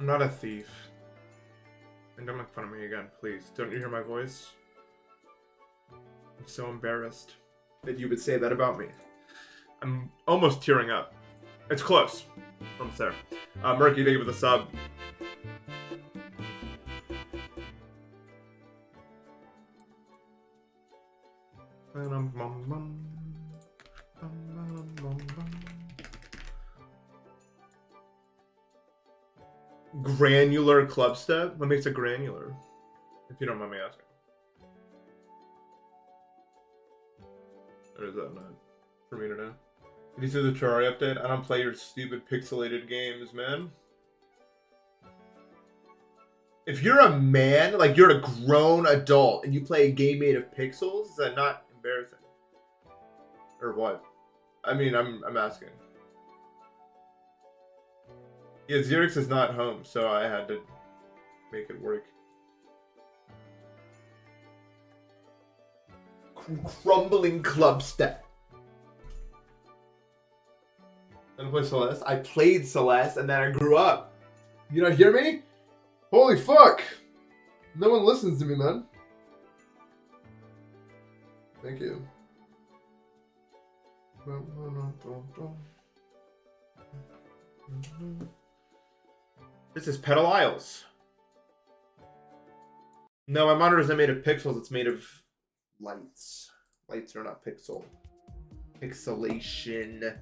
I'm not a thief. And don't make fun of me again, please. Don't you hear my voice? I'm so embarrassed that you would say that about me. I'm almost tearing up. It's close. Almost there. Murky, thank you for the sub. Granular club step? What makes it granular? If you don't mind me asking. Or is that not for me to know? Did you see the Terraria update? I don't play your stupid pixelated games, man. If you're a man, like you're a grown adult, and you play a game made of pixels, is that not embarrassing? Or what? I mean, I'm asking. Yeah, Xerix is not home, so I had to make it work. Crumbling club step. I don't play Celeste. I played Celeste, and then I grew up. You don't hear me? Holy fuck! No one listens to me, man. Thank you. This is Petal Isles. No, my monitor isn't made of pixels. It's made of lights. Lights are not pixel. Pixelation.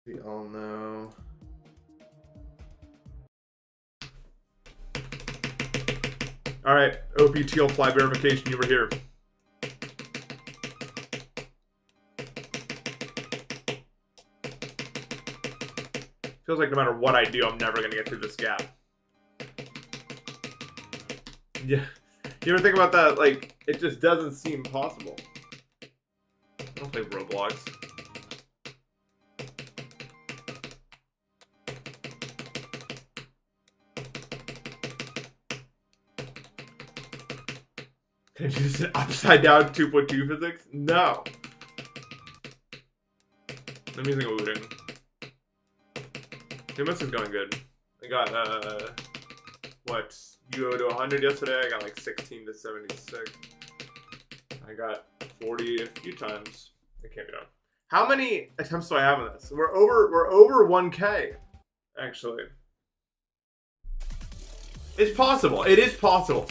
We all know. All right, OP Fly verification. You were here. Feels like no matter what I do, I'm never gonna get through this gap. Yeah, you ever think about that? Like, it just doesn't seem possible. I don't play Roblox. Can I do this in upside down 2.2 physics? No. I'm using a looting. Deimos is going good. I got, what, UO to 100 yesterday. I got like 16 to 76. I got 40 a few times. It can't be done. How many attempts do I have on this? We're over 1K, actually. It's possible. It is possible.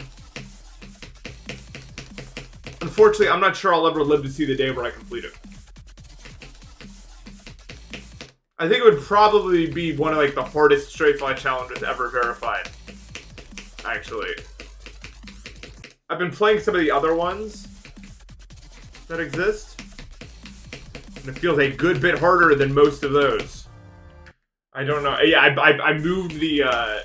Unfortunately, I'm not sure I'll ever live to see the day where I complete it. I think it would probably be one of like the hardest Straightfly challenges ever verified. Actually, I've been playing some of the other ones that exist, and it feels a good bit harder than most of those. I don't know. Yeah, I moved the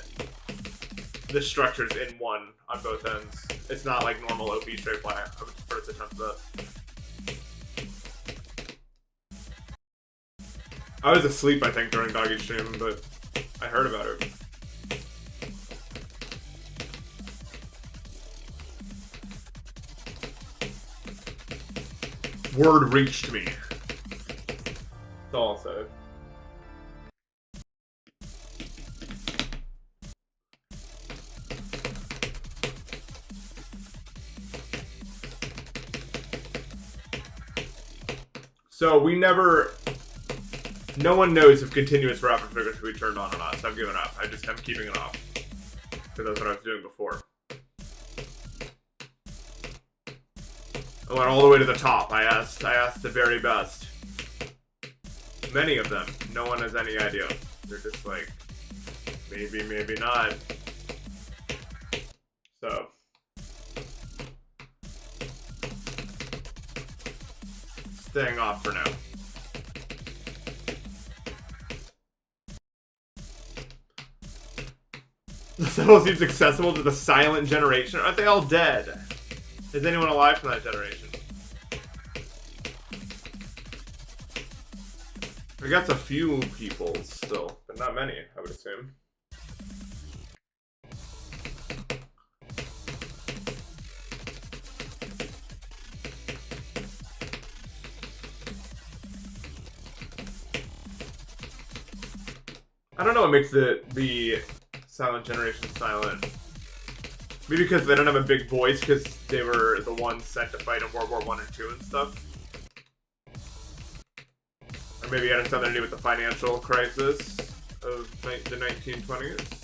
structures in one on both ends. It's not like normal OP Straightfly. I would first attempt that. I was asleep, I think, during Doggy's stream, but I heard about it. Word reached me. That's all I'll say. So we never... No one knows if continuous rapid trigger should be turned on or not, so I've given up. I'm keeping it off. Because that's what I was doing before. I went all the way to the top. I asked the very best. Many of them. No one has any idea. They're just like, maybe, maybe not. So. Staying off for now. The settle seems accessible to the silent generation. Aren't they all dead? Is anyone alive from that generation? I guess a few people still, but not many, I would assume. I don't know what makes the silent generation silent. Maybe because they don't have a big voice because they were the ones sent to fight in World War I and II and stuff. Or maybe it had something to do with the financial crisis of the 1920s.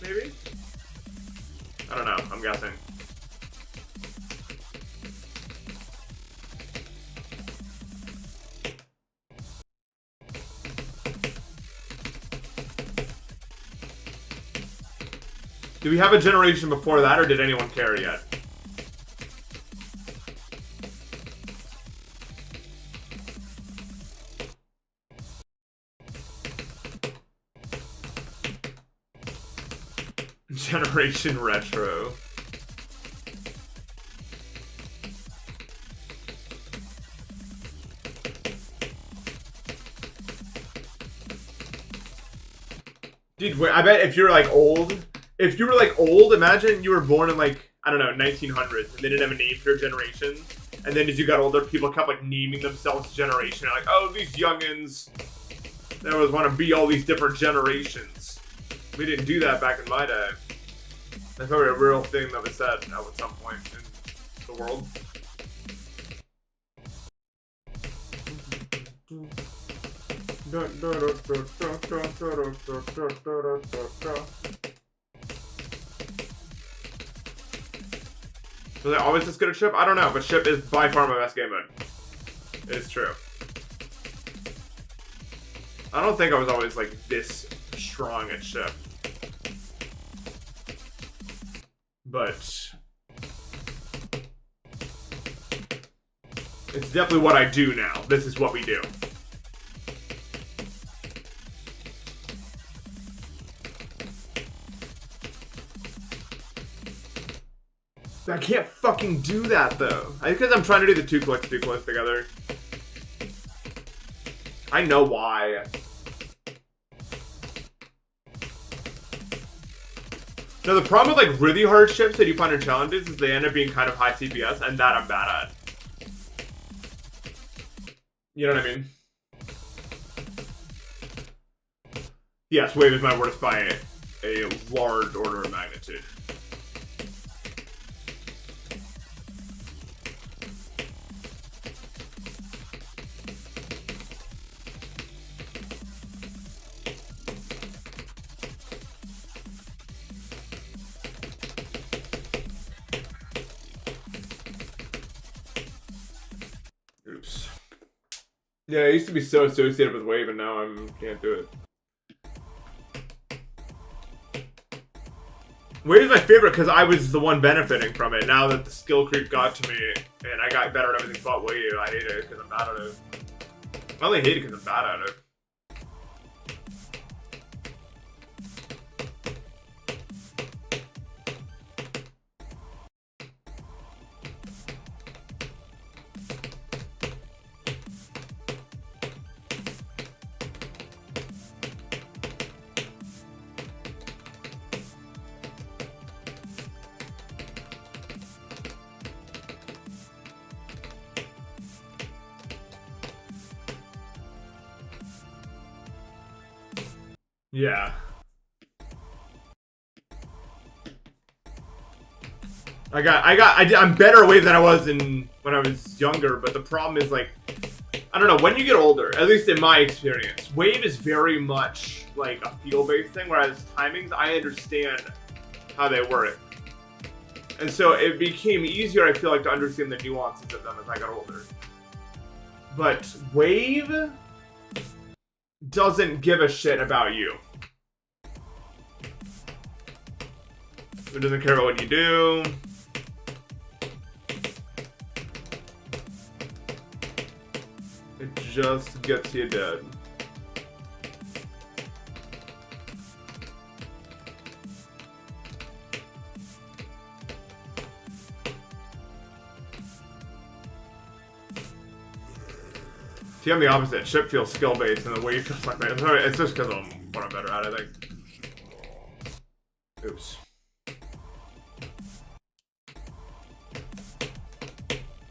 Maybe? I don't know. I'm guessing. Do we have a generation before that, or did anyone care yet? Generation Retro. Dude, wait, I bet if you're like old... If you were like old, imagine you were born in like, I don't know, 1900s, and they didn't have a name for your generation. And then as you got older, people kept like naming themselves generation. Like, oh, these youngins, they always want to be all these different generations. We didn't do that back in my day. That's probably a real thing that was said at some point in the world. Was I always this good at Ship? I don't know, but Ship is by far my best game mode. It is true. I don't think I was always like this strong at Ship. But it's definitely what I do now. This is what we do. I can't fucking do that though. I think because I'm trying to do the two clicks together. I know why. Now the problem with like really hard ships that you find in challenges is they end up being kind of high CPS, and that I'm bad at. You know what I mean? Yes, Wave is my worst by a large order of magnitude. Oops. Yeah, I used to be so associated with Wave, and now I can't do it. Wave is my favorite because I was the one benefiting from it. Now that the skill creep got to me, and I got better at everything but Wave, I hate it because I'm bad at it. I only hate it because I'm bad at it. Yeah. I'm better at Wave than I was when I was younger, but the problem is like, I don't know, when you get older, at least in my experience, Wave is very much like a feel-based thing, whereas timings, I understand how they work. And so it became easier, I feel like, to understand the nuances of them as I got older. But Wave doesn't give a shit about you. It doesn't care about what you do. It just gets you dead. See, I'm the opposite. Ship feels skill-based, and the Wave feels like that. It's just because I'm what I'm better at, I think. Oops.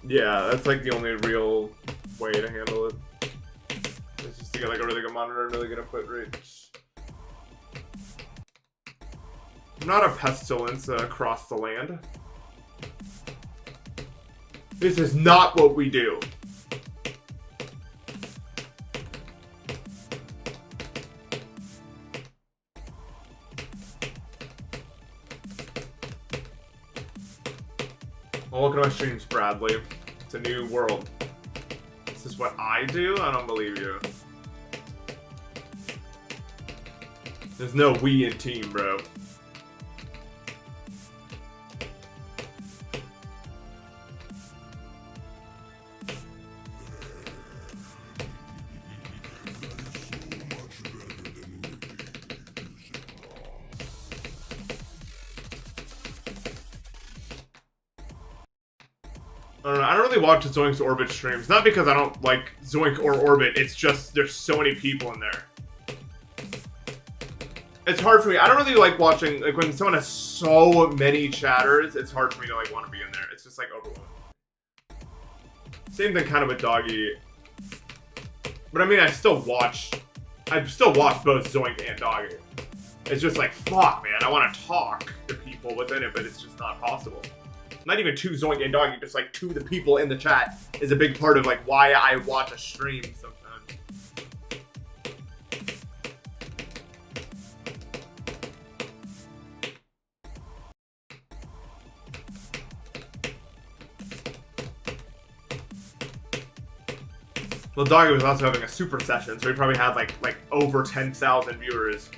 Yeah, that's like the only real way to handle it. It's just to get like a really good monitor and really good input rates. I'm not a pestilence across the land. This is not what we do. Well, look at my streams, Bradley. It's a new world. This is what I do? I don't believe you. There's no we in team, bro. I don't know, I don't really watch Zoink's Orbit streams. Not because I don't like Zoink or Orbit, it's just there's so many people in there. It's hard for me. I don't really like watching, like, when someone has so many chatters, it's hard for me to, like, want to be in there. It's just, like, overwhelming. Same thing kind of with Doggy. But, I mean, I still watch both Zoink and Doggy. It's just like, fuck, man, I want to talk to people within it, but it's just not possible. Not even to Zoink and Doggy, just, like, to the people in the chat is a big part of, like, why I watch a stream sometimes. Well, Doggy was also having a super session, so he probably had like over 10,000 viewers.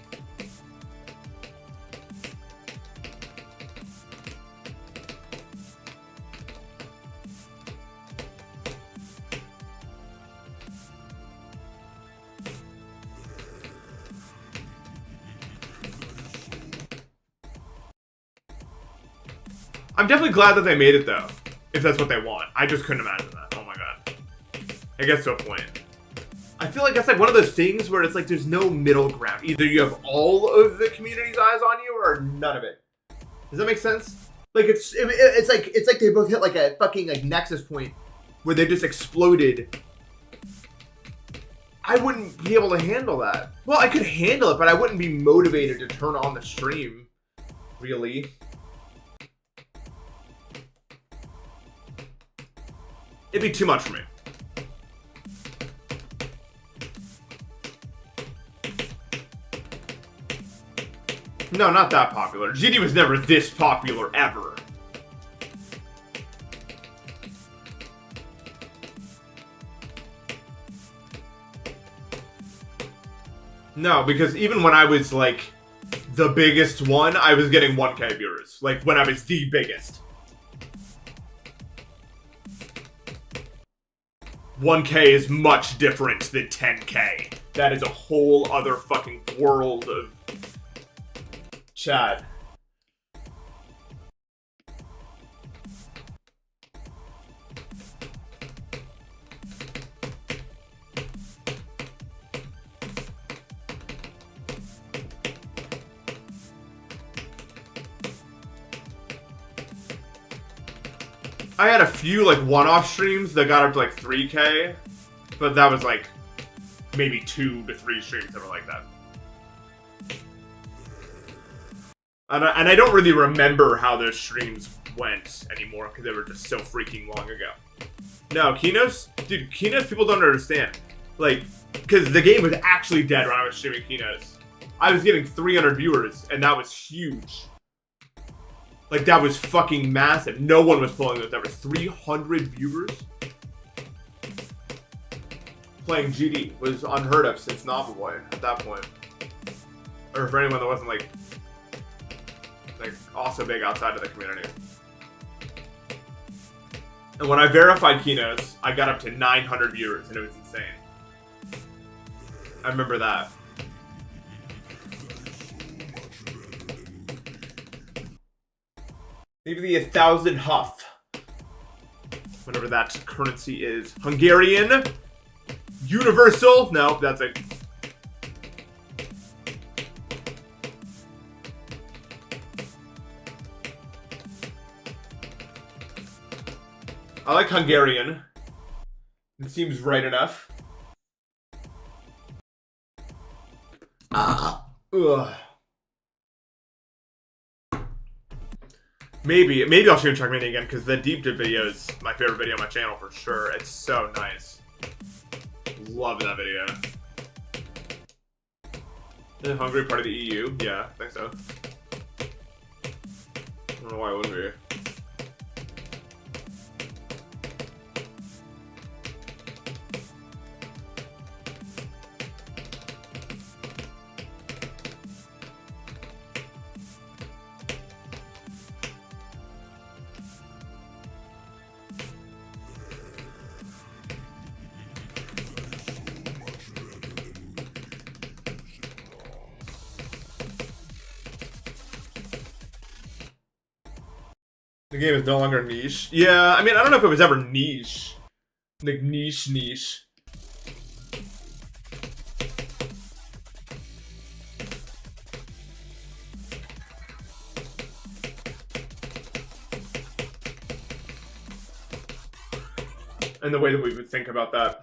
I'm definitely glad that they made it though, if that's what they want. I just couldn't imagine that. Oh my god. It gets to a point. I feel like that's like one of those things where it's like there's no middle ground. Either you have all of the community's eyes on you or none of it. Does that make sense? Like it's like they both hit like a fucking like nexus point where they just exploded. I wouldn't be able to handle that. Well, I could handle it, but I wouldn't be motivated to turn on the stream. Really. It'd be too much for me. No, not that popular. GD was never this popular, ever. No, because even when I was, like, the biggest one, I was getting 1K viewers. Like, when I was the biggest. 1K is much different than 10K. That is a whole other fucking world of chat. I had a few like one-off streams that got up to like 3K, but that was like maybe 2 to 3 streams that were like that. And I don't really remember how those streams went anymore because they were just so freaking long ago. No, Kinos? Dude, Kinos people don't understand. Like, because the game was actually dead when I was streaming Kinos. I was getting 300 viewers, and that was huge. Like, that was fucking massive. No one was pulling those numbers. 300 viewers? Playing GD was unheard of since Novelboy at that point. Or for anyone that wasn't, like also big outside of the community. And when I verified Kinos, I got up to 900 viewers, and it was insane. I remember that. Maybe the 1,000 Huff. Whatever that currency is. Hungarian? Universal? No, that's it. I like Hungarian. It seems right enough. Ugh. Maybe I'll shoot Chuck Mini again, because the deep dip video is my favorite video on my channel for sure. It's so nice. Love that video. The Hungary part of the EU? Yeah, I think so. I don't know why it wouldn't be. The game is no longer niche. Yeah, I mean, I don't know if it was ever niche. Like, niche. And the way that we would think about that.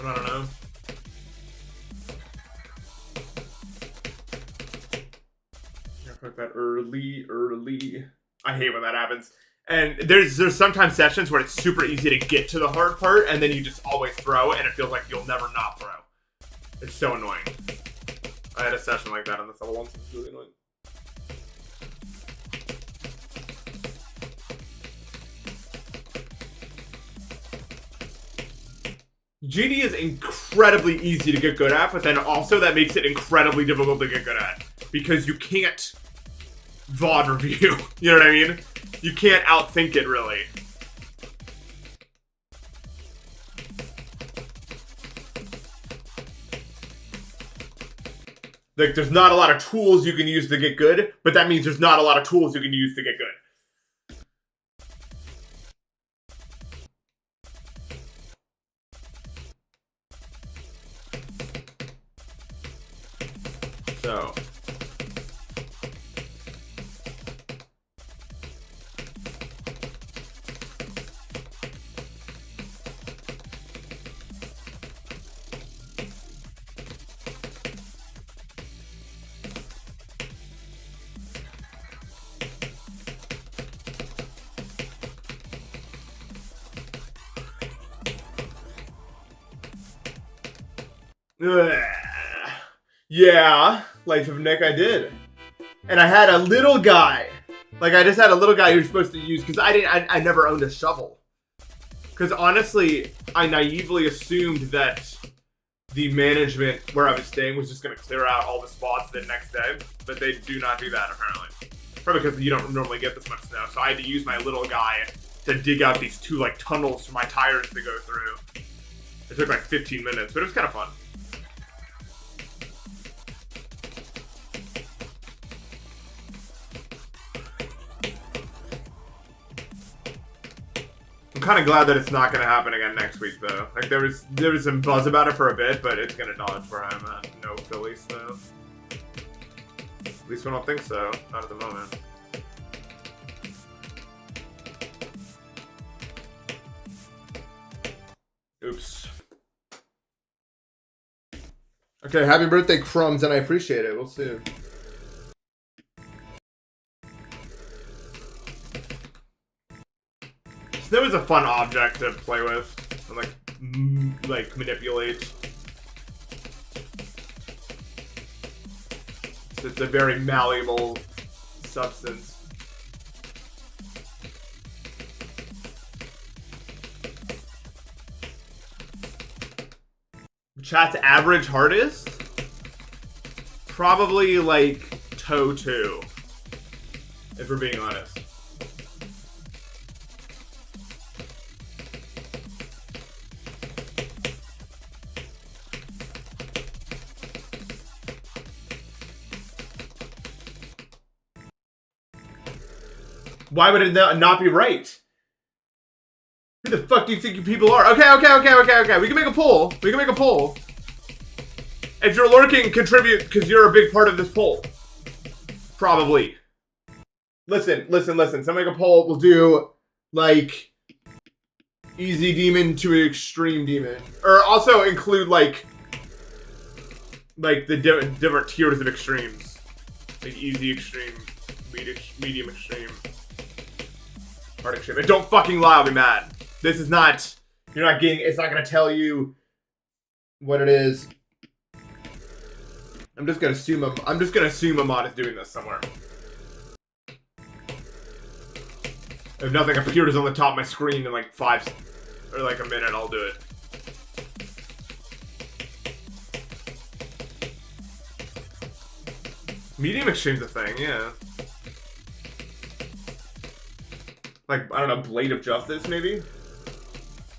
I don't know. I click that early. I hate when that happens. And there's sometimes sessions where it's super easy to get to the hard part, and then you just always throw, and it feels like you'll never not throw. It's so annoying. I had a session like that on this level once. It's really annoying. GD is incredibly easy to get good at, but then also that makes it incredibly difficult to get good at. Because you can't VOD review. You know what I mean? You can't outthink it, really. Like, there's not a lot of tools you can use to get good, but that means there's not a lot of tools you can use to get good. So. Yeah, Life of Nick, I did. And I had a little guy. Like, I just had a little guy you're supposed to use, because I never owned a shovel. Because honestly, I naively assumed that the management where I was staying was just going to clear out all the spots the next day. But they do not do that, apparently. Probably because you don't normally get this much snow. So I had to use my little guy to dig out these two, like, tunnels for my tires to go through. It took like 15 minutes, but it was kind of fun. I'm kind of glad that it's not going to happen again next week, though. Like, there was some buzz about it for a bit, but it's going to dodge where I'm at. No Philly snow. At least I don't think so. Not at the moment. Oops. Okay, happy birthday, Crumbs, and I appreciate it. We'll see. That was a fun object to play with and like manipulate. It's a very malleable substance. Chat's average hardest? Probably like Toe 2, if we're being honest. Why would it not be right? Who the fuck do you think you people are? Okay. We can make a poll. If you're lurking, contribute, because you're a big part of this poll. Probably. Listen. So make a poll. We'll do, like, easy demon to extreme demon. Or also include, like the different tiers of extremes. Like, easy extreme, medium extreme, hard extreme. And don't fucking lie, I'll be mad. This is not, you're not getting, it's not gonna tell you what it is. I'm just gonna assume a mod is doing this somewhere. If nothing appears on the top of my screen in like a minute, I'll do it. Medium extreme's a thing, yeah. Like, I don't know, Blade of Justice, maybe?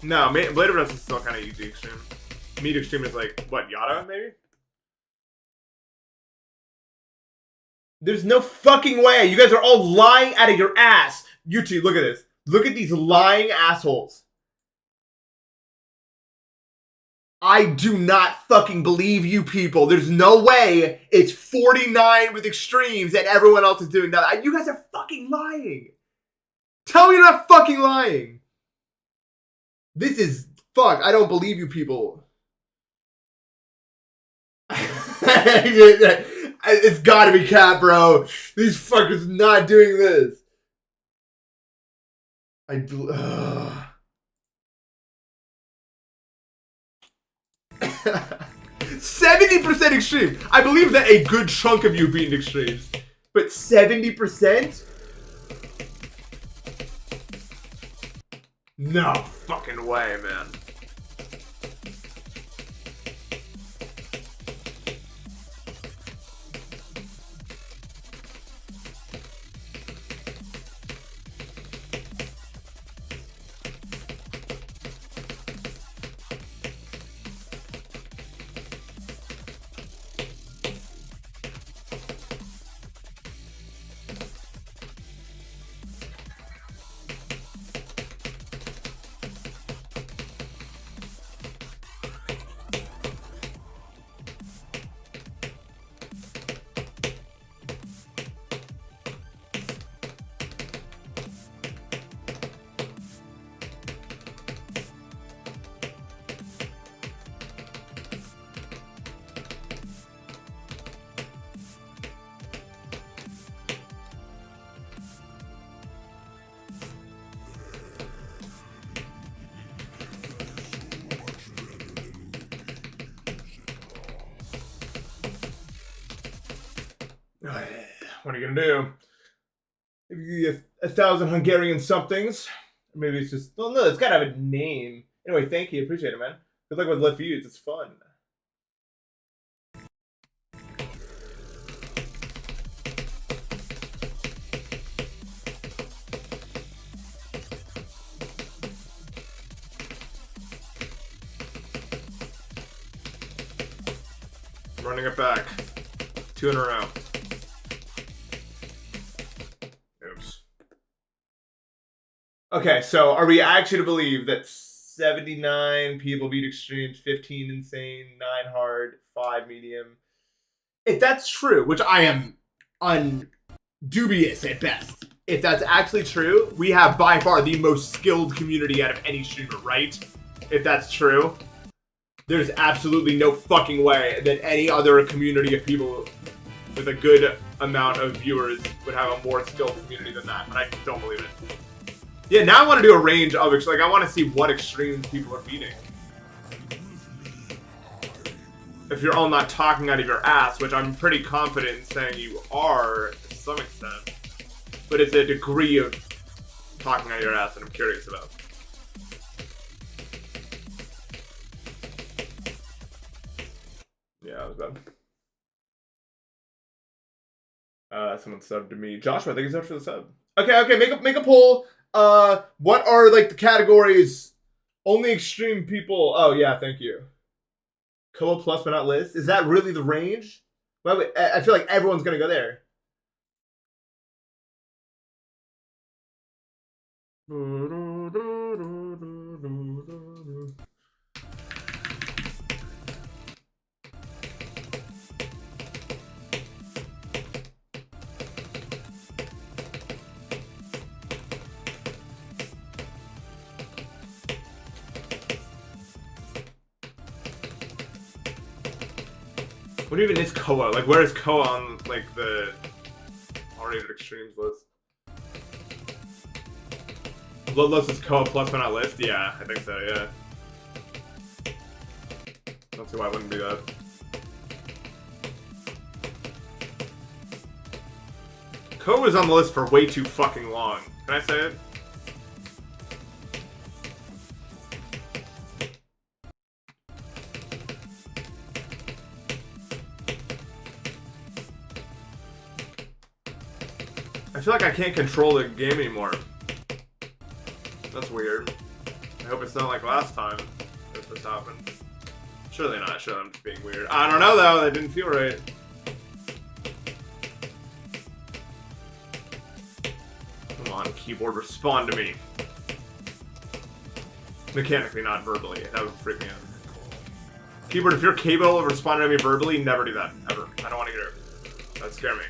No, Blade of Justice is still kind of easy extreme. Medium extreme is like, what, Yada, maybe? There's no fucking way. You guys are all lying out of your ass. YouTube, look at this. Look at these lying assholes. I do not fucking believe you people. There's no way it's 49 with extremes and everyone else is doing that. You guys are fucking lying. Tell me you're not fucking lying. This is... Fuck, I don't believe you people. It's gotta be Cat, bro. These fuckers not doing this. 70% extreme. I believe that a good chunk of you beat extremes. But 70%? No fucking way, man. What are you gonna do? Maybe 1,000 Hungarian somethings. Maybe it's just... Well, no, it's gotta have a name. Anyway, thank you. Appreciate it, man. Good luck with Left Views. It's fun. Running it back. 2 in a row. Oops. Okay, so are we actually to believe that 79 people beat extremes, 15 insane, 9 hard, 5 medium? If that's true, which I am dubious at best, if that's actually true, we have by far the most skilled community out of any streamer, right? If that's true, there's absolutely no fucking way that any other community of people with a good amount of viewers would have a more skilled community than that, and I don't believe it. Yeah, now I want to do a range of, like, I want to see what extremes people are beating. If you're all not talking out of your ass, which I'm pretty confident in saying you are to some extent, but it's a degree of talking out of your ass that I'm curious about. Yeah, that was bad. Someone subbed to me. Joshua, thank you so much for the sub. Okay, make a poll. What are, like, the categories? Only extreme people. Oh, yeah, thank you. Kilo plus but not list. Is that really the range? Well, I feel like everyone's gonna go there. What even is Koa? Like, where is Koa on, like, the R-rated extremes list? Bloodlust is Koa plus but not list? Yeah, I think so, yeah. Don't see why I wouldn't do that. Koa was on the list for way too fucking long. Can I say it? I feel like I can't control the game anymore. That's weird. I hope it's not like last time if this happened. Surely not. Surely I'm just being weird. I don't know though. That didn't feel right. Come on, keyboard, respond to me. Mechanically, not verbally. That would freak me out. Keyboard, if you're capable of responding to me verbally, never do that. Ever. I don't want to hear it. That'd scare me.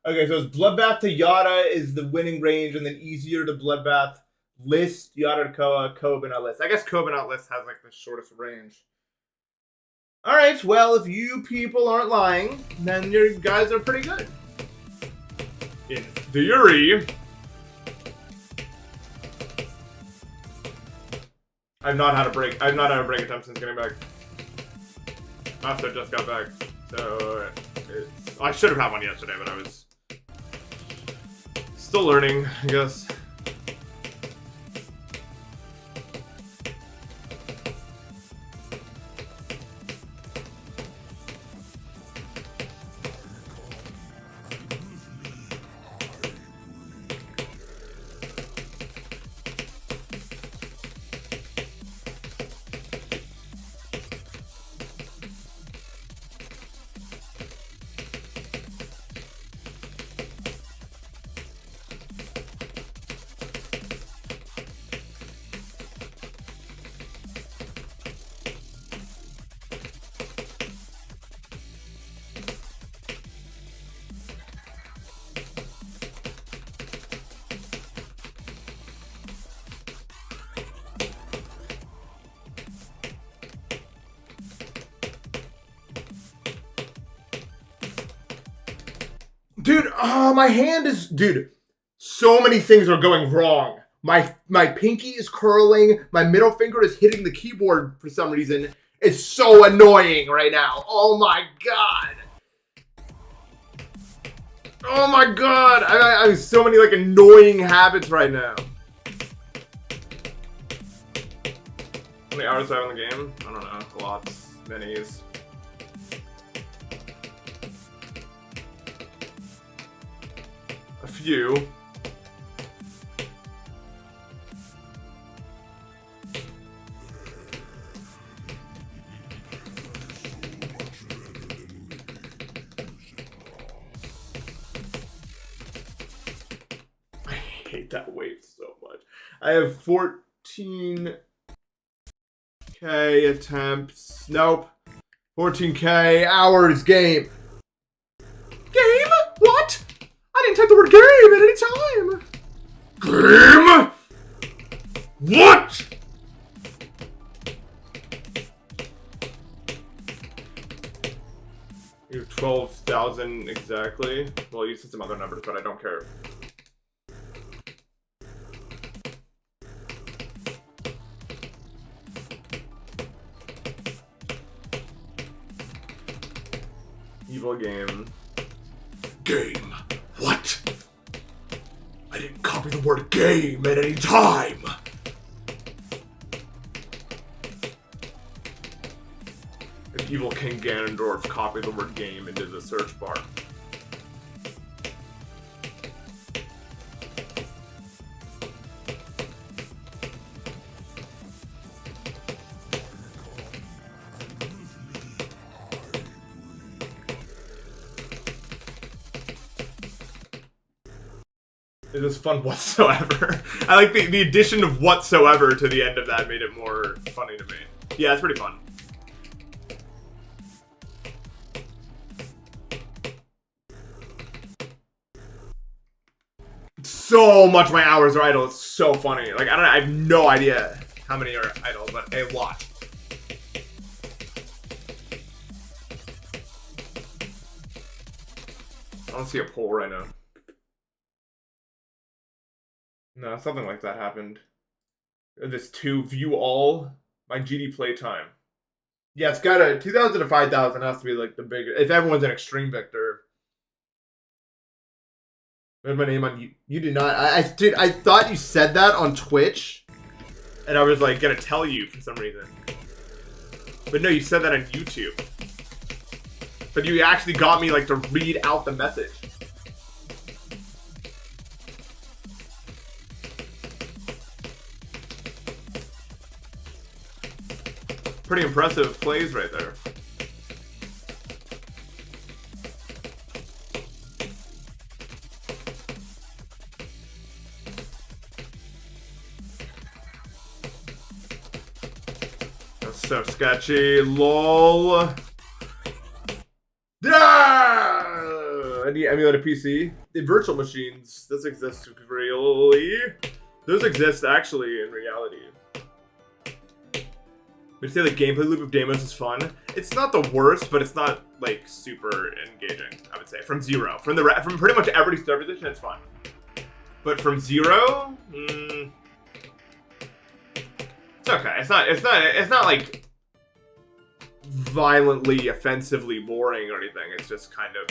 Okay, so it's Bloodbath to Yada is the winning range, and then easier to Bloodbath list, Yada to Koa, Koa but not list. I guess Koa but not list has like the shortest range. Alright, well, if you people aren't lying, then your guys are pretty good. In theory. I've not had a break attempt since getting back. After I just got back. So, I should have had one yesterday, but I was still learning, I guess. Dude, my hand is... Dude, so many things are going wrong. My pinky is curling. My middle finger is hitting the keyboard for some reason. It's so annoying right now. Oh my god. Oh my god. I have so many like annoying habits right now. How many hours do I have in the game? I don't know. Lots. Minis. A few. I hate that wave so much. I have 14k attempts. Nope. 14k hours game. Game? What? I didn't type the word game at any time. Game? What? You have 12,000 exactly. Well, you said some other numbers, but I don't care. Evil game. Game. What? I didn't copy the word game at any time. Evil King Ganondorf copied the word game into the search bar. It was fun whatsoever. I like the addition of whatsoever to the end of that made it more funny to me. Yeah, it's pretty fun. So much of my hours are idle. It's so funny. Like, I have no idea how many are idle, but a lot. I don't see a poll right now. No, something like that happened. This to view all my GD playtime. Yeah, it's got a 2,000 to 5,000 has to be like the bigger. If everyone's an extreme victor. Where's my name on you? You did not. I thought you said that on Twitch, and I was like gonna tell you for some reason. But no, you said that on YouTube. But you actually got me like to read out the message. Pretty impressive plays right there. That's so sketchy. LOL. Ah! Any emulated PC? The virtual machines. This exists really. Those exist actually in reality. Would you say the gameplay loop of Deimos is fun? It's not the worst, but it's not like super engaging. I would say from zero, from pretty much every start position, it's fun. But from zero, it's okay. It's not like violently, offensively boring or anything. It's just kind of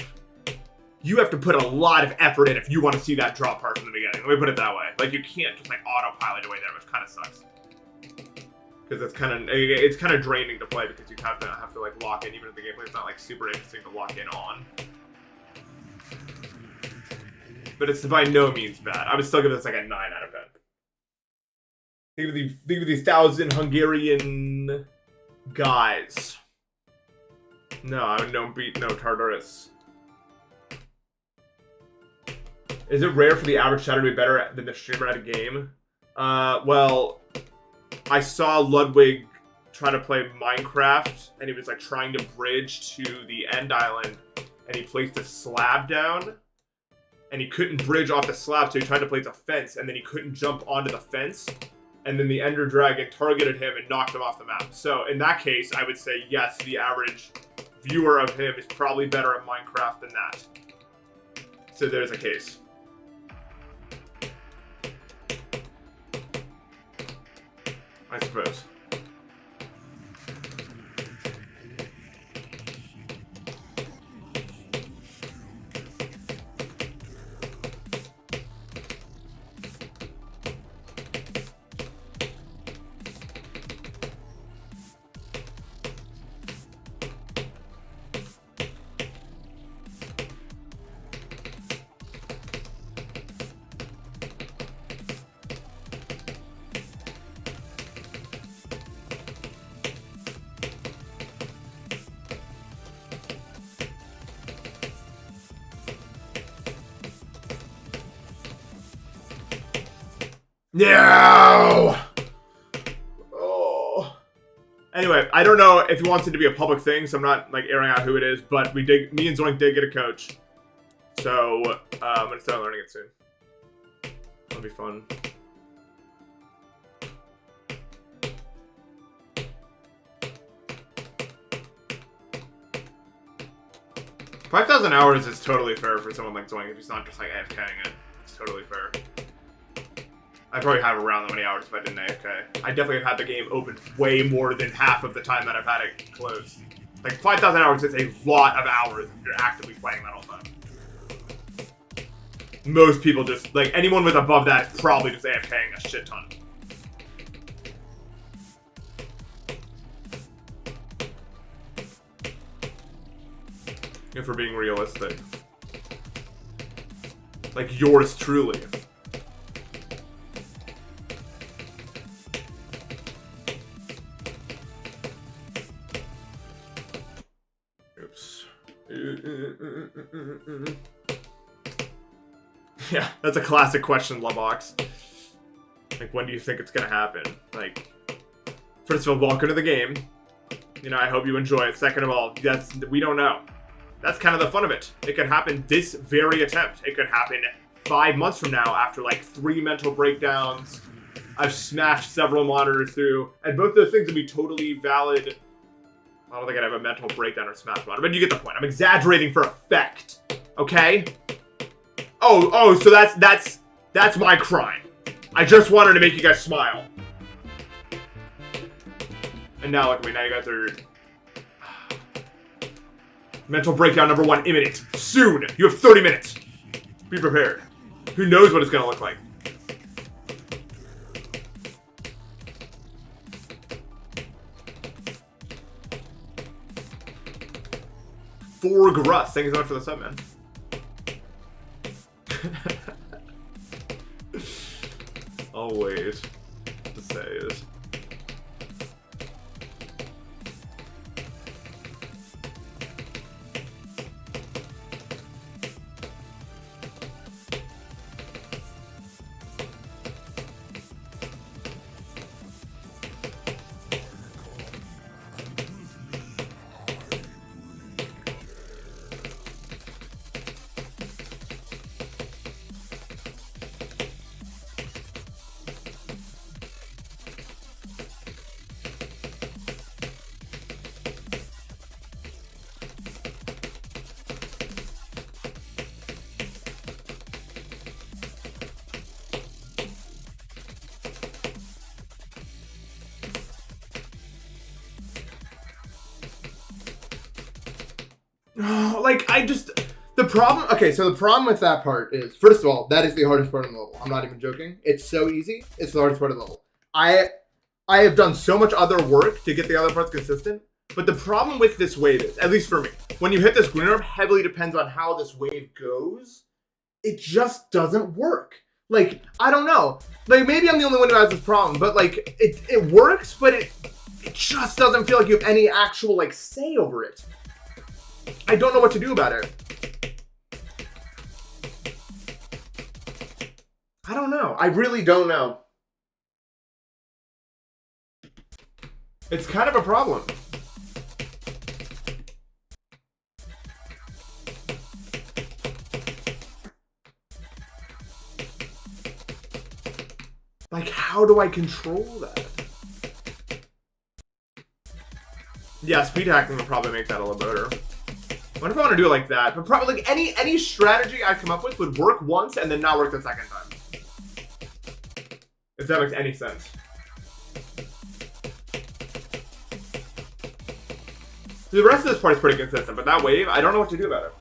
you have to put a lot of effort in if you want to see that draw part from the beginning. Let me put it that way. Like you can't just like autopilot away there, which kind of sucks. Because it's kind of draining to play because you have to like lock in, even if the gameplay's not like super interesting to lock in on. But it's by no means bad. I would still give this like a 9 out of 10. Think of these 1,000 Hungarian guys. No, I don't beat no Tartarus. Is it rare for the average chatter to be better than the streamer at a game? Well, I saw Ludwig try to play Minecraft, and he was like trying to bridge to the end island, and he placed a slab down, and he couldn't bridge off the slab, so he tried to place a fence, and then he couldn't jump onto the fence, and then the Ender Dragon targeted him and knocked him off the map. So in that case, I would say yes, the average viewer of him is probably better at Minecraft than that. So there's a case. I suppose. No! Oh. Anyway, I don't know if he wants it to be a public thing, so I'm not like airing out who it is, but me and Zoink did get a coach. So I'm gonna start learning it soon. That'll be fun. $5,000 hours is totally fair for someone like Zoink if he's not just like AFKing it. It's totally fair. I probably have around that many hours if I didn't AFK. I definitely have had the game open way more than half of the time that I've had it closed. Like 5,000 hours is a lot of hours if you're actively playing that all the time. Most people just, like anyone with above that is probably just AFKing a shit ton. if we're being realistic. Like yours truly. Oops. Yeah, that's a classic question, Lebox. Like, when do you think it's gonna happen? Like, first of all, welcome to the game. You know, I hope you enjoy it. Second of all, we don't know. That's kind of the fun of it. It could happen this very attempt. It could happen 5 months from now after like 3 mental breakdowns. I've smashed several monitors through, and both those things would be totally valid. I don't think I'd have a mental breakdown or smash monitor, but you get the point. I'm exaggerating for effect. Okay? Oh, so that's my crime. I just wanted to make you guys smile. And now look at me, now you guys are... Mental breakdown number 1 imminent. Soon! You have 30 minutes! Be prepared. Who knows what it's gonna look like? For Gruss, thank you so much for the sub, man. Always. To say is. The problem, okay, so the problem with that part is, first of all, that is the hardest part of the level. I'm not even joking. It's so easy. It's the hardest part of the level. I have done so much other work to get the other parts consistent, but the problem with this wave is, at least for me, when you hit this green orb, heavily depends on how this wave goes. It just doesn't work. Like, I don't know. Like, maybe I'm the only one who has this problem, but like, it works, but it just doesn't feel like you have any actual, like, say over it. I don't know what to do about it. I don't know. I really don't know. It's kind of a problem. Like, how do I control that? Yeah, speed hacking would probably make that a little better. What if I want to do it like that? But probably like any strategy I come up with would work once and then not work the second time. If that makes any sense. The rest of this part is pretty consistent, but that wave, I don't know what to do about it.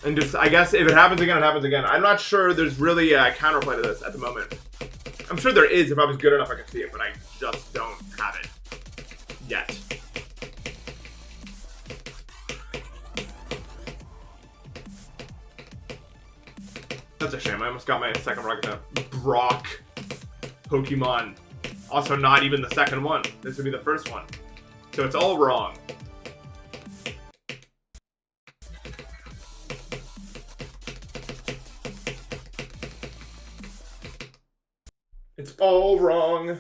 And just, I guess, if it happens again, it happens again. I'm not sure there's really a counterplay to this at the moment. I'm sure there is if I was good enough I could see it, but I just don't have it yet. That's a shame. I almost got my second rocket Brock Pokemon. Also not even the second one. This would be the first one. So it's all wrong. It's all wrong.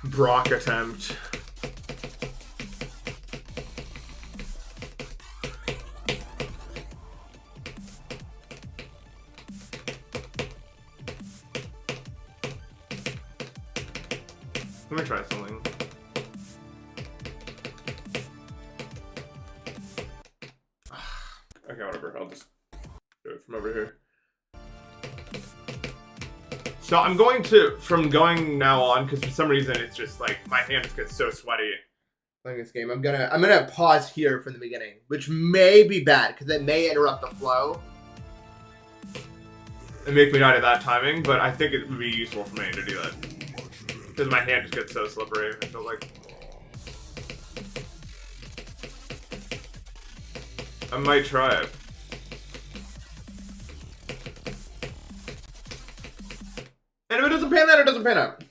Brock attempt. Let me try something. Okay, whatever. I'll just do it from over here. So I'm going to, from going now on, because for some reason it's just like my hands get so sweaty playing this game. I'm gonna pause here from the beginning, which may be bad because it may interrupt the flow. and make me not at that timing, but I think it would be useful for me to do that. Because my hand just gets so slippery, I feel like. I might try it. And if it doesn't pan out, it doesn't pan out.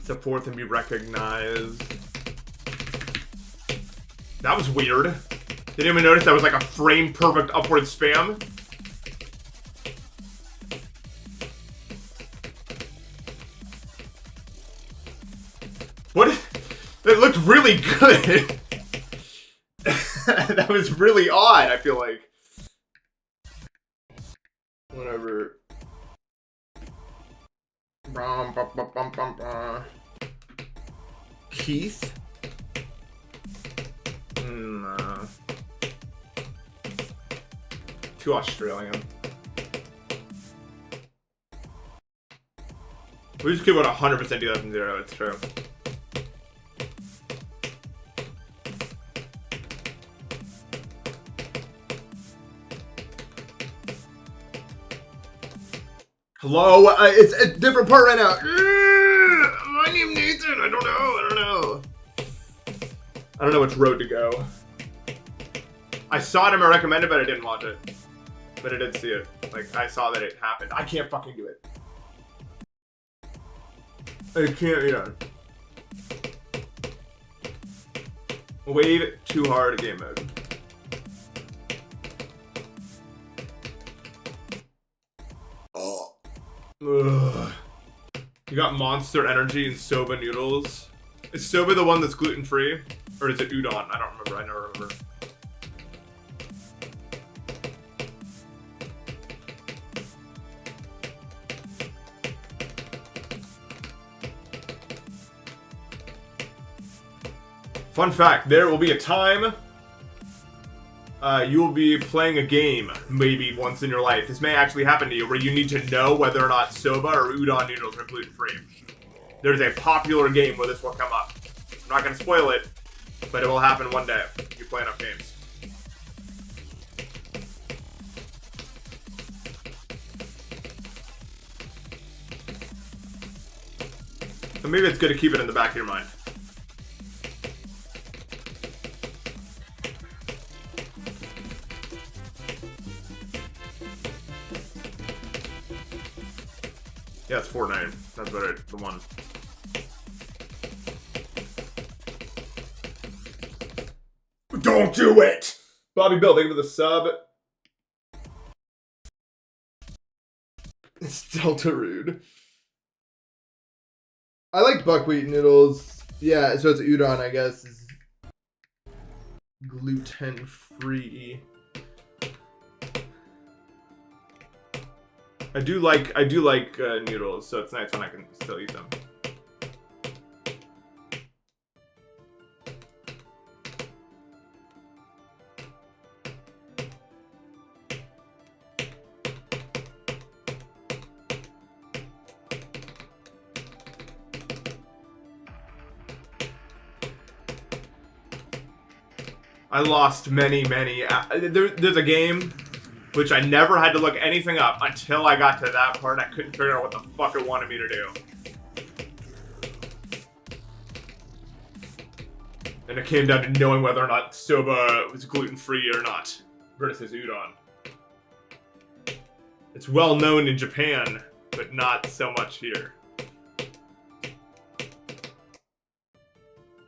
Step forth and be recognized. That was weird. Did anyone notice that was like a frame perfect upward spam? What? That looked really good. That was really odd, I feel like. Whatever. Keith? Too Australian. We just could 100% do that from 0, it's true. Hello? It's a different part right now. My name's Nathan. I don't know. I don't know which road to go. I saw it in my recommended, but I didn't watch it. But I did see it. Like, I saw that it happened. I can't fucking do it. I can't, Wave too hard game mode. Oh. Ugh. You got Monster Energy and Soba noodles. Is Soba the one that's gluten-free? Or is it udon? I don't remember. I never remember. Fun fact, there will be a time you will be playing a game, maybe once in your life. This may actually happen to you, where you need to know whether or not soba or udon noodles are gluten-free. There's a popular game where this will come up. I'm not going to spoil it, but it will happen one day if you play enough games. So maybe it's good to keep it in the back of your mind. Yeah, it's Fortnite. That's better. The one. Don't do it! Bobby Bill, thank you for the sub. It's Delta Rude. I like buckwheat noodles. Yeah, so it's udon, I guess. Is gluten-free. I do like noodles, so it's nice when I can still eat them. I lost many. There's a game which I never had to look anything up until I got to that part. I couldn't figure out what the fuck it wanted me to do. And it came down to knowing whether or not soba was gluten-free or not versus udon. It's well known in Japan, but not so much here.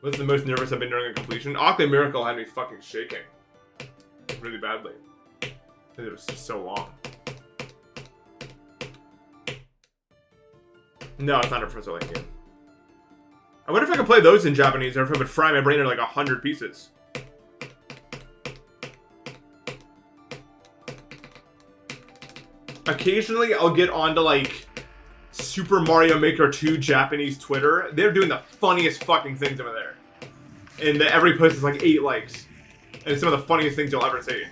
What's the most nervous I've been during a completion? Octane Miracle had me fucking shaking. Really badly. It was just so long. No, it's not a first like game. I wonder if I could play those in Japanese, or if it would fry my brain in like 100 pieces. Occasionally, I'll get onto like Super Mario Maker 2 Japanese Twitter. They're doing the funniest fucking things over there. And every post is like 8 likes. And it's some of the funniest things you'll ever see.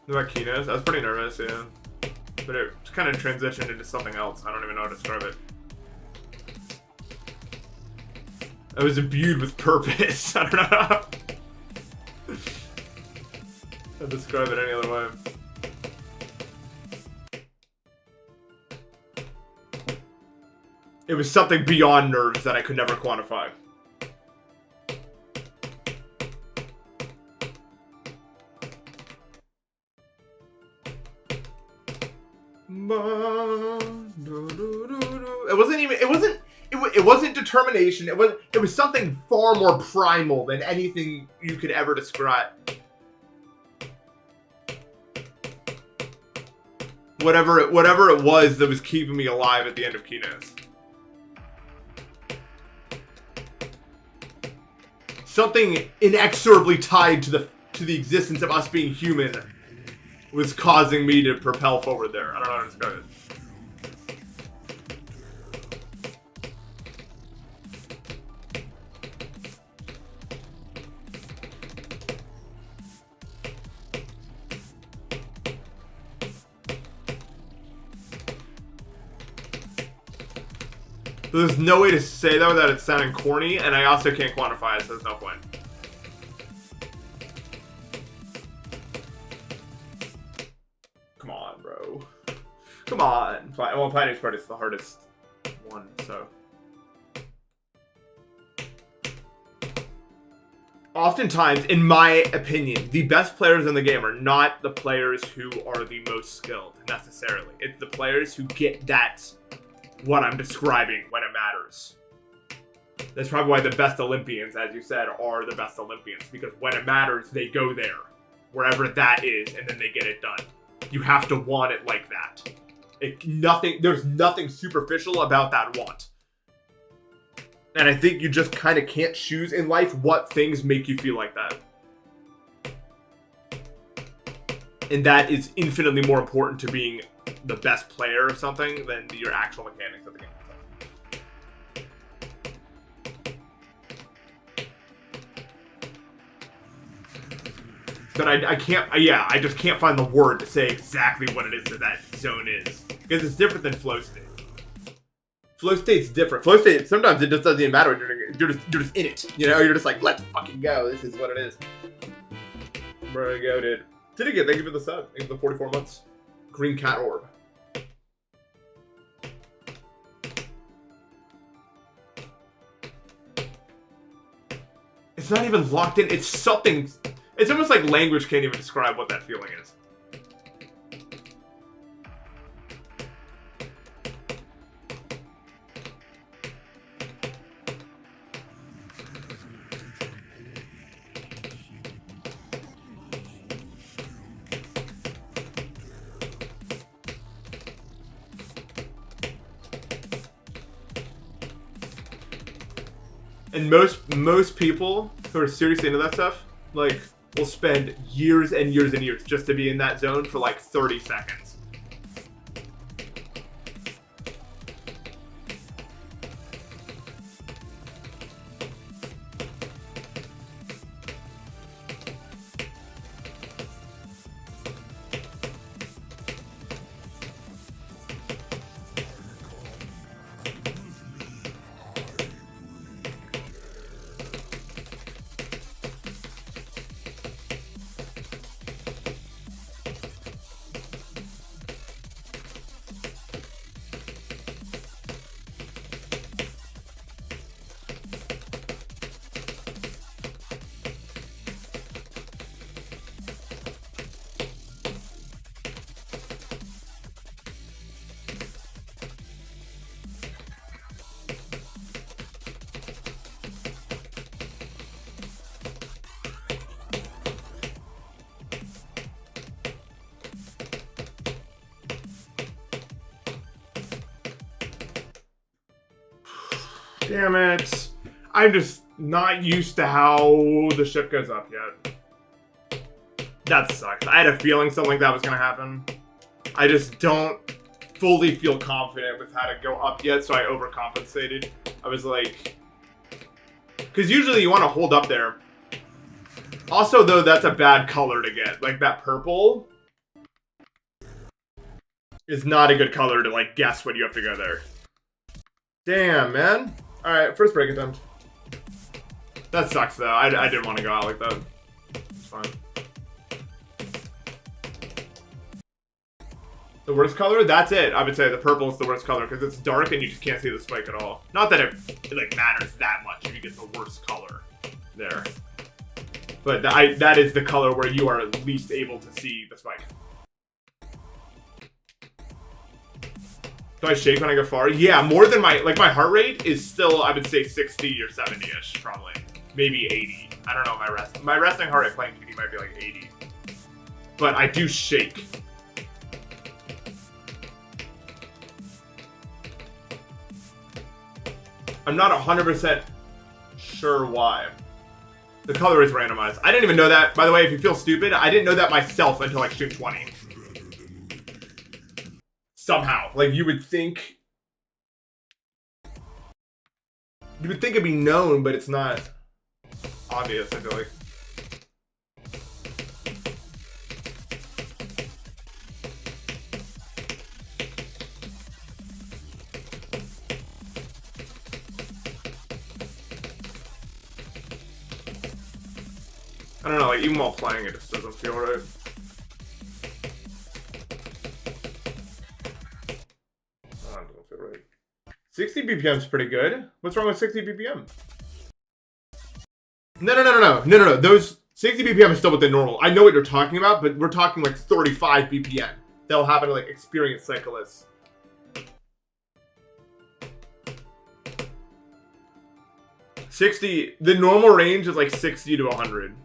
About Kinos? I was pretty nervous, yeah. But it kind of transitioned into something else. I don't even know how to describe it. I was imbued with purpose. I don't know how to describe it any other way. It was something beyond nerves that I could never quantify. It wasn't determination. It was something far more primal than anything you could ever describe. Whatever it was that was keeping me alive at the end of Kinos. Something inexorably tied to the existence of us being human was causing me to propel forward there. I don't know how to describe it. There's no way to say that without it sounding corny, and I also can't quantify it, so there's no point. Come on, bro. Come on. Well, Planet's part is the hardest one, so. Oftentimes, in my opinion, the best players in the game are not the players who are the most skilled, necessarily. It's the players who get that, what I'm describing, when it matters. That's probably why the best Olympians, as you said, are the best Olympians. Because when it matters, they go there. Wherever that is, and then they get it done. You have to want it like that. There's nothing superficial about that want. And I think you just kind of can't choose in life what things make you feel like that. And that is infinitely more important to being the best player of something than your actual mechanics of the game. But I just can't find the word to say exactly what it is that zone is. Because it's different than flow state. Flow state's different. Flow state, sometimes it just doesn't even matter. You're just in it. You know, you're just like, let's fucking go. This is what it is. Bro, go, dude. Did it get? Thank you for the sub. Thank you for the 44 months. Green cat orb. It's not even locked in. It's something. It's almost like language can't even describe what that feeling is. And most people who are seriously into that stuff, like, will spend years and years and years just to be in that zone for like 30 seconds. Damn it. I'm just not used to how the ship goes up yet. That sucks. I had a feeling something like that was going to happen. I just don't fully feel confident with how to go up yet, so I overcompensated. I was like... Because usually you want to hold up there. Also, though, that's a bad color to get. Like, that purple is not a good color to like guess when you have to go there. Damn, man. All right, first break attempt. That sucks though. I didn't want to go out like that. It's fine. The worst color? That's it. I would say the purple is the worst color because it's dark and you just can't see the spike at all. Not that it like matters that much if you get the worst color there. But that is the color where you are at least able to see the spike. Do I shake when I go far? Yeah, more than my heart rate is still, I would say 60 or 70-ish, probably. Maybe 80. I don't know my resting heart rate playing GD might be like 80. But I do shake. I'm not 100% sure why. The color is randomized. I didn't even know that. By the way, if you feel stupid, I didn't know that myself until like stream 20. Somehow. Like, you would think it'd be known, but it's not obvious, I feel like. I don't know, like, even while playing it just doesn't feel right. Oh, it doesn't feel right. 60 BPM is pretty good. What's wrong with 60 BPM? No. Those 60 BPM is still within normal. I know what you're talking about, but we're talking like 35 BPM. That'll happen to like experienced cyclists. The normal range is like 60 to 100.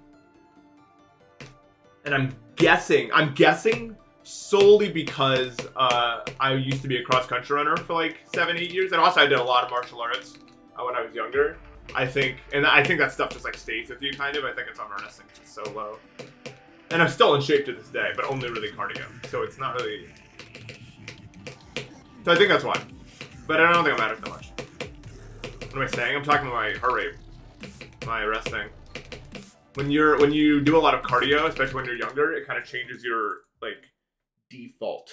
And I'm guessing solely because I used to be a cross-country runner for like 7-8 years. And also I did a lot of martial arts when I was younger. I think that stuff just like stays with you kind of. I think it's unharnessing because it's so low. And I'm still in shape to this day, but only really cardio. So it's not really... So I think that's why. But I don't think it matters that much. What am I saying? I'm talking about my heart rate. My resting. When you do a lot of cardio, especially when you're younger, it kind of changes your like default.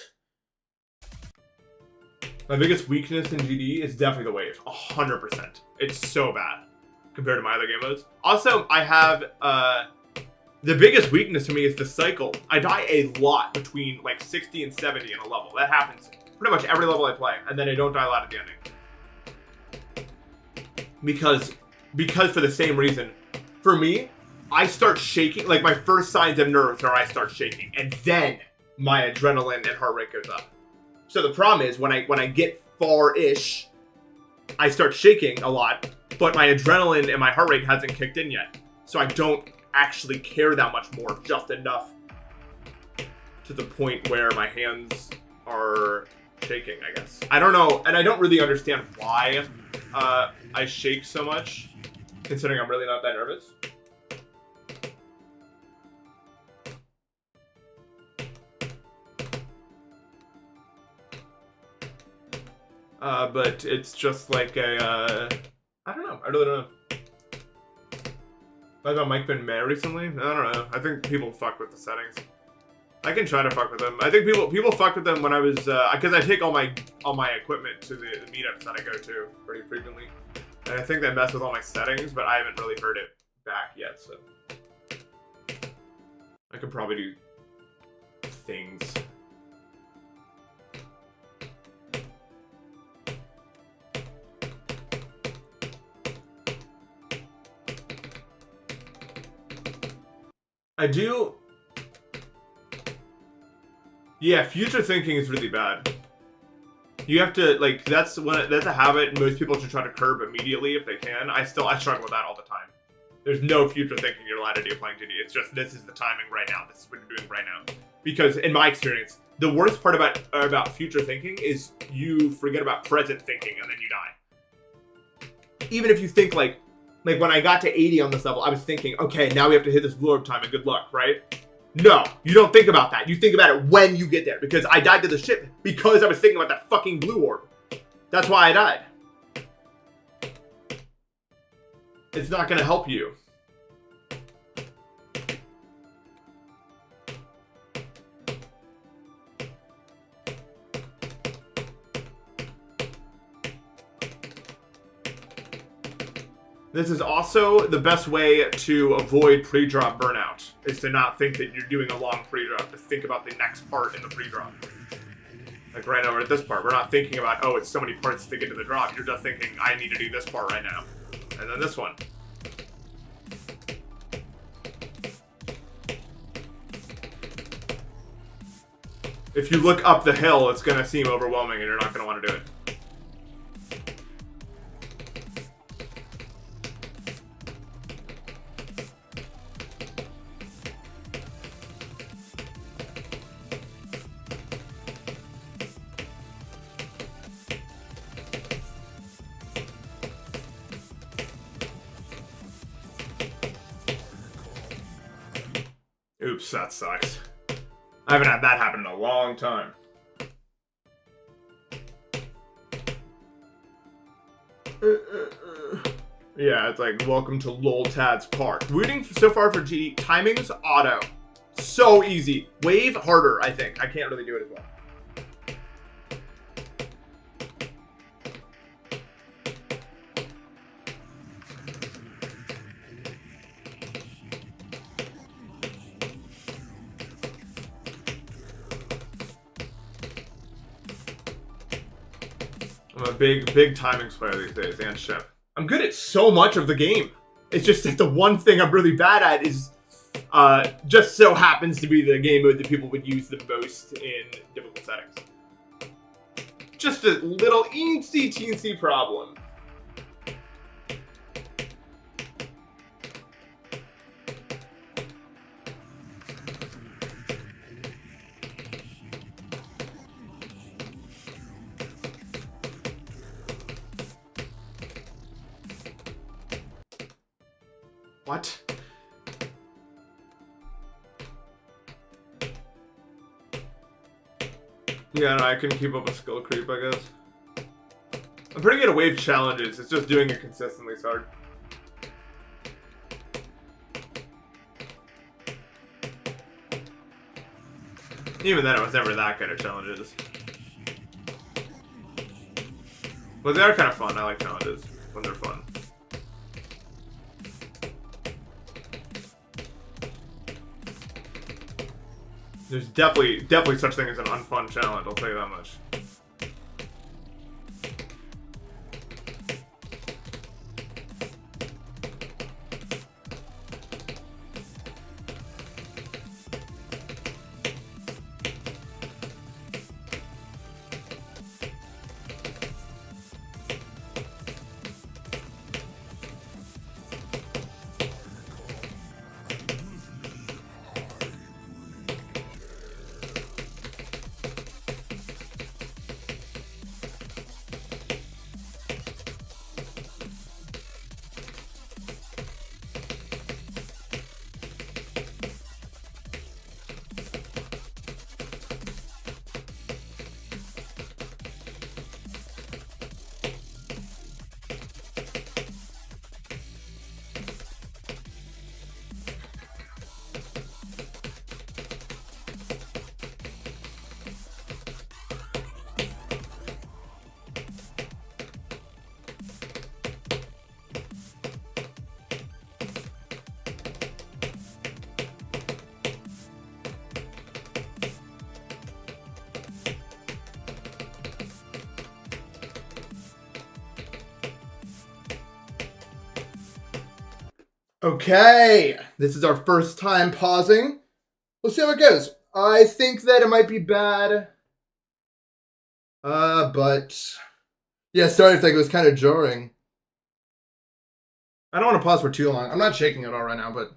My biggest weakness in GD is definitely the wave. 100%. It's so bad compared to my other game modes. Also, I have the biggest weakness to me is the cycle. I die a lot between like 60 and 70 in a level. That happens pretty much every level I play, and then I don't die a lot at the ending. Because for the same reason, for me, I start shaking, like my first signs of nerves are I start shaking, and then my adrenaline and heart rate goes up. So the problem is when I get far-ish, I start shaking a lot, but my adrenaline and my heart rate hasn't kicked in yet. So I don't actually care that much more, just enough to the point where my hands are shaking, I guess. I don't know, and I don't really understand why I shake so much, considering I'm really not that nervous. But it's just like a, I don't know. I really don't know. Has my mic been mad recently? I don't know. I think people fuck with the settings. I can try to fuck with them. I think people fucked with them when I was, because I take all my equipment to the meetups that I go to pretty frequently. And I think they mess with all my settings, but I haven't really heard it back yet, so. I could probably do things. I do. Yeah, future thinking is really bad. You have to, like, that's a habit most people should try to curb immediately if they can. I struggle with that all the time. There's no future thinking you're allowed to do playing GD. It's just, this is the timing right now. This is what you're doing right now. Because in my experience, the worst part about future thinking is you forget about present thinking and then you die. Even if you think like when I got to 80 on this level, I was thinking, okay, now we have to hit this blue orb time and good luck, right? No, you don't think about that. You think about it when you get there. Because I died to the ship because I was thinking about that fucking blue orb. That's why I died. It's not going to help you. This is also the best way to avoid pre-drop burnout, is to not think that you're doing a long pre-drop, to think about the next part in the pre-drop. Like right over at this part, we're not thinking about, oh, it's so many parts to get to the drop. You're just thinking, I need to do this part right now. And then this one. If you look up the hill, it's going to seem overwhelming and you're not going to want to do it. Oops, that sucks. I haven't had that happen in a long time. Yeah, it's like, welcome to Loltad's Park. Rooting so far for GD. Timing's auto. So easy. Wave harder, I think. I can't really do it as well. I'm a big timing player these days, and ship. I'm good at so much of the game. It's just that the one thing I'm really bad at is just so happens to be the game mode that people would use the most in difficult settings. Just a little teensy problem. What? Yeah, no, I can keep up with skill creep, I guess. I'm pretty good at wave challenges, it's just doing it consistently is hard. Even then, I was never that good at challenges. But they are kind of fun, I like challenges when they're fun. There's definitely such thing as an unfun challenge, I'll tell you that much. Okay, this is our first time pausing. We'll see how it goes. I think that it might be bad. But yeah, sorry if that was kind of jarring. I don't want to pause for too long. I'm not shaking at all right now, but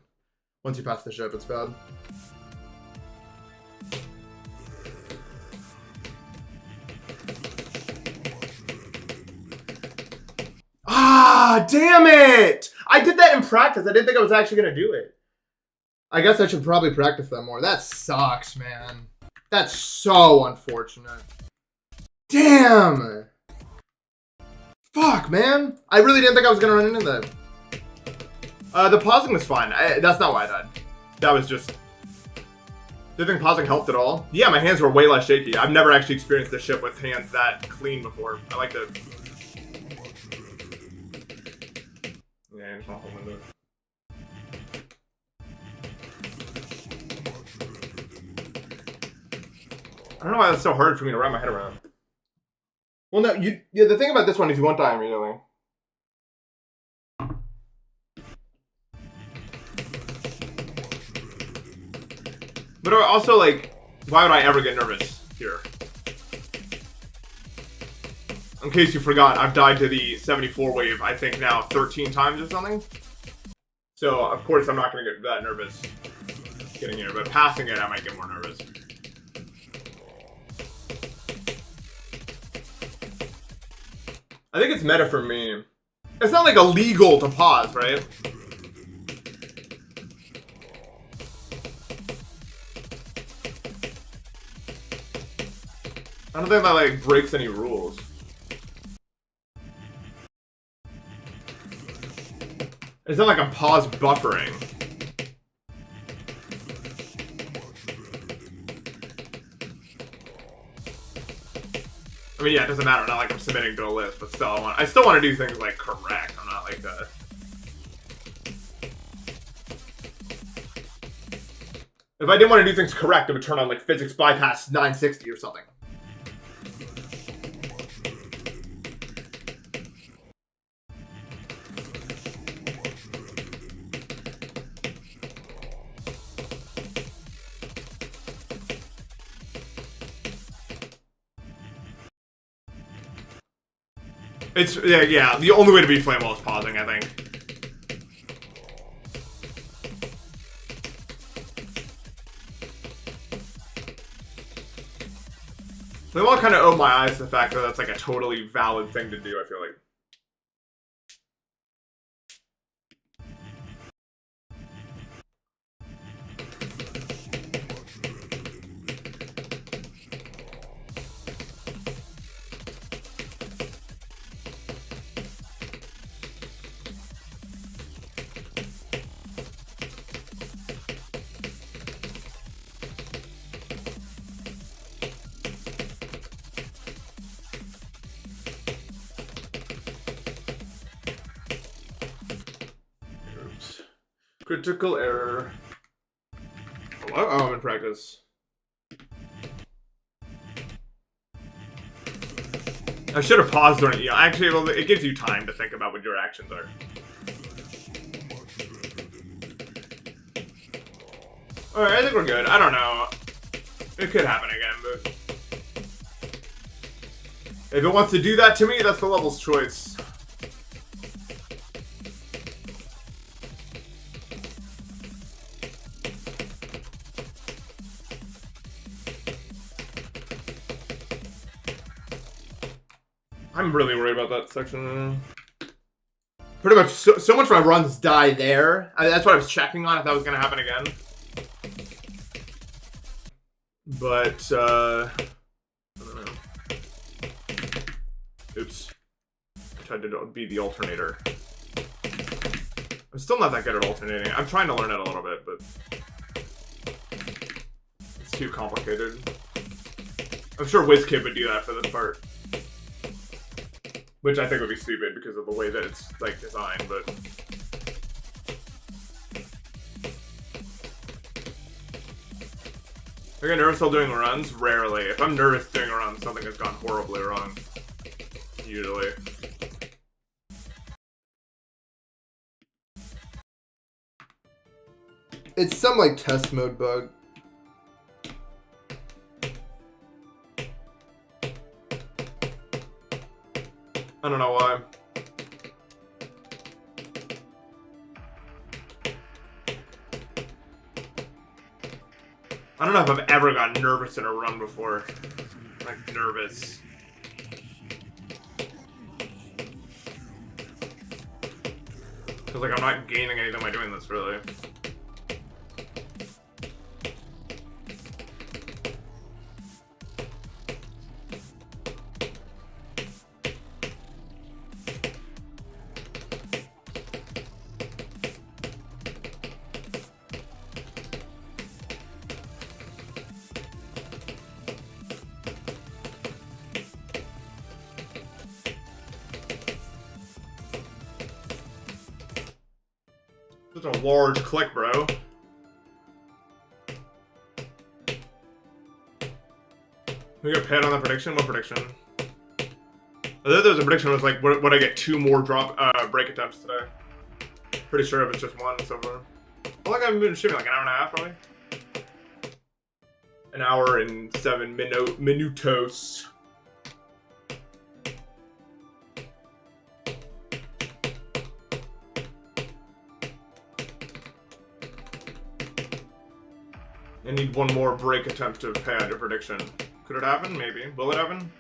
once you pass the ship, it's bad. Ah, damn it! I did that in practice. I didn't think I was actually going to do it. I guess I should probably practice that more. That sucks, man. That's so unfortunate. Damn! Fuck, man. I really didn't think I was going to run into that. The pausing was fine. That's not why I died. That was just... Did you think pausing helped at all? Yeah, my hands were way less shaky. I've never actually experienced this ship with hands that clean before. I like to... Yeah, it's not the window. I don't know why that's so hard for me to wrap my head around. Well, no, yeah, the thing about this one is you won't die immediately. But also, like, why would I ever get nervous here? In case you forgot, I've died to the 74 wave, I think now 13 times or something. So, of course, I'm not going to get that nervous getting here, but passing it, I might get more nervous. I think it's meta for me. It's not like illegal to pause, right? I don't think that like breaks any rules. It's not like I'm pause buffering. I mean, yeah, it doesn't matter. Not like I'm submitting to a list, but still, I still want to do things like correct. I'm not like that. If I didn't want to do things correct, it would turn on like physics bypass 960 or something. It's, yeah, the only way to beat Flamewell is pausing, I think. Flamewell kind of opened my eyes to the fact that that's like a totally valid thing to do, I feel like. Critical error. Hello? Oh, I'm in practice. I should have paused during it. Yeah, actually, well, it gives you time to think about what your actions are. Alright, I think we're good. I don't know. It could happen again, but... if it wants to do that to me, that's the level's choice. I'm really worried about that section. Pretty much, so much of my runs die there. That's what I was checking on, if that was going to happen again. But, I don't know. Oops. I tried to be the alternator. I'm still not that good at alternating. I'm trying to learn it a little bit, but... it's too complicated. I'm sure WizKid would do that for this part. Which I think would be stupid because of the way that it's, like, designed, but... I get nervous while doing runs? Rarely. If I'm nervous doing a run, something has gone horribly wrong. Usually. It's some, like, test mode bug. I don't know why. I don't know if I've ever gotten nervous in a run before. Like, nervous. Because, like, I'm not gaining anything by doing this, really. Such a large click, bro. We got paid on the prediction? What prediction? I thought there was a prediction that was like, would I get 2 more break attempts today? Pretty sure it was just 1 so far. How long have I been streaming? Like an hour and a half, probably? An hour and 7 minutos. I need 1 more break attempt to pad your prediction. Could it happen? Maybe. Will it happen?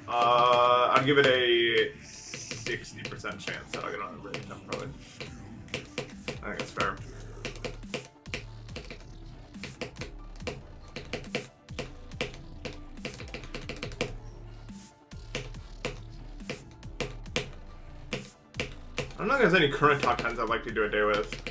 I'd give it a 60% chance that I'll get on a break attempt, probably. I think it's fair. I don't know if there's any current top 10s I'd like to do a day with.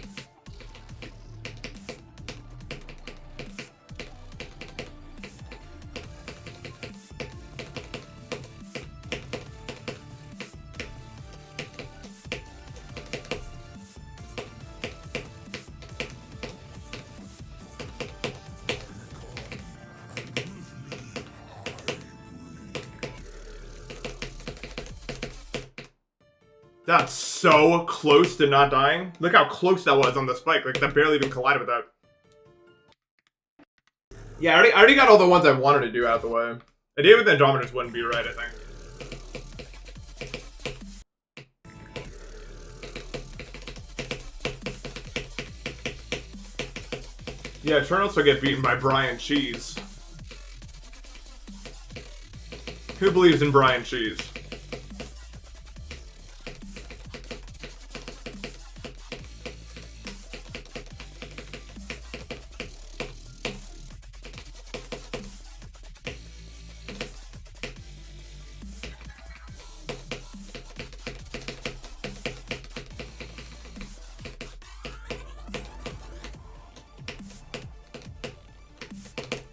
That's so close to not dying. Look how close that was on the spike. Like, that barely even collided with that. Yeah, I already got all the ones I wanted to do out of the way. A day with Andromedas wouldn't be right, I think. Yeah, Eternals will get beaten by Brian Cheese. Who believes in Brian Cheese?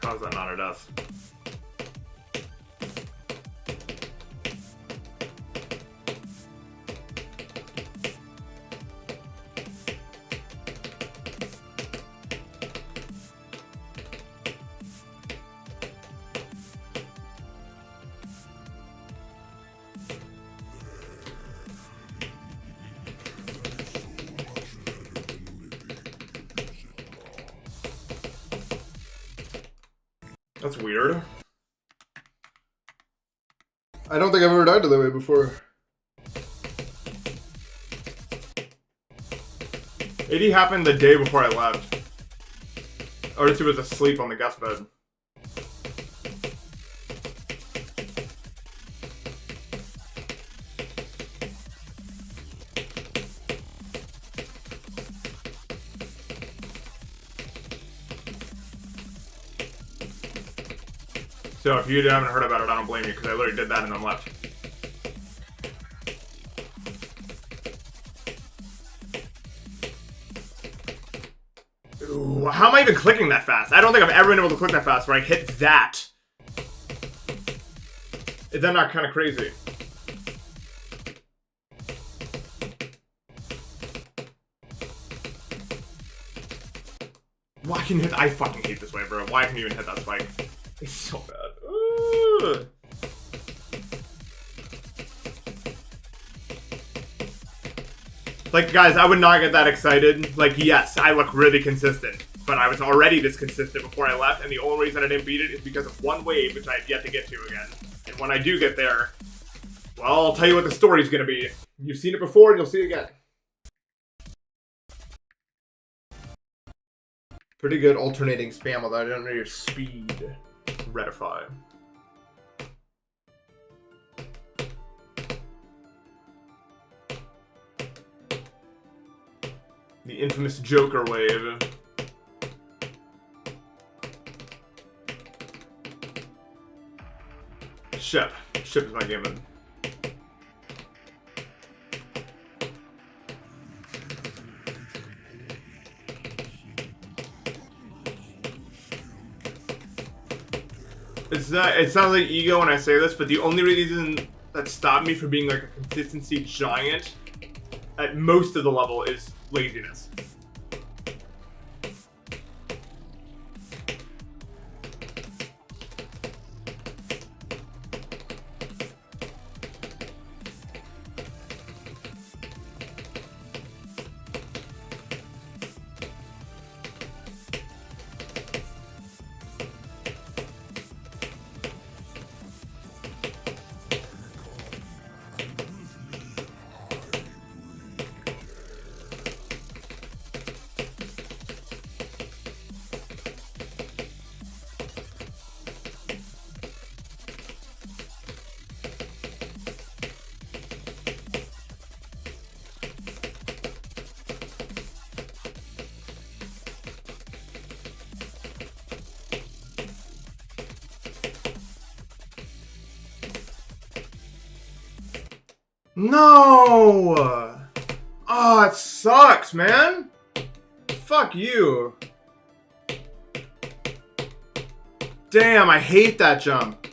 How is that not a death? That's weird. I don't think I've ever died to that way before. AD happened the day before I left. Or she was asleep on the guest bed. So if you haven't heard about it, I don't blame you, because I literally did that and then left. Ooh, how am I even clicking that fast? I don't think I've ever been able to click that fast where I hit that. Is that not kind of crazy? Why can you hit? I fucking hate this way, bro. Why can you even hit that spike? It's so bad. Ooh. Like, guys, I would not get that excited. Like, yes, I look really consistent. But I was already this consistent before I left, and the only reason I didn't beat it is because of one wave, which I have yet to get to again. And when I do get there, well, I'll tell you what the story's gonna be. You've seen it before, and you'll see it again. Pretty good alternating spam, although I don't know your speed. Redify. The infamous Joker wave. Ship. Ship is my given. It sounds like ego when I say this, but the only reason that stopped me from being like a consistency giant at most of the level is laziness. No! Oh, it sucks, man! Fuck you. Damn, I hate that jump.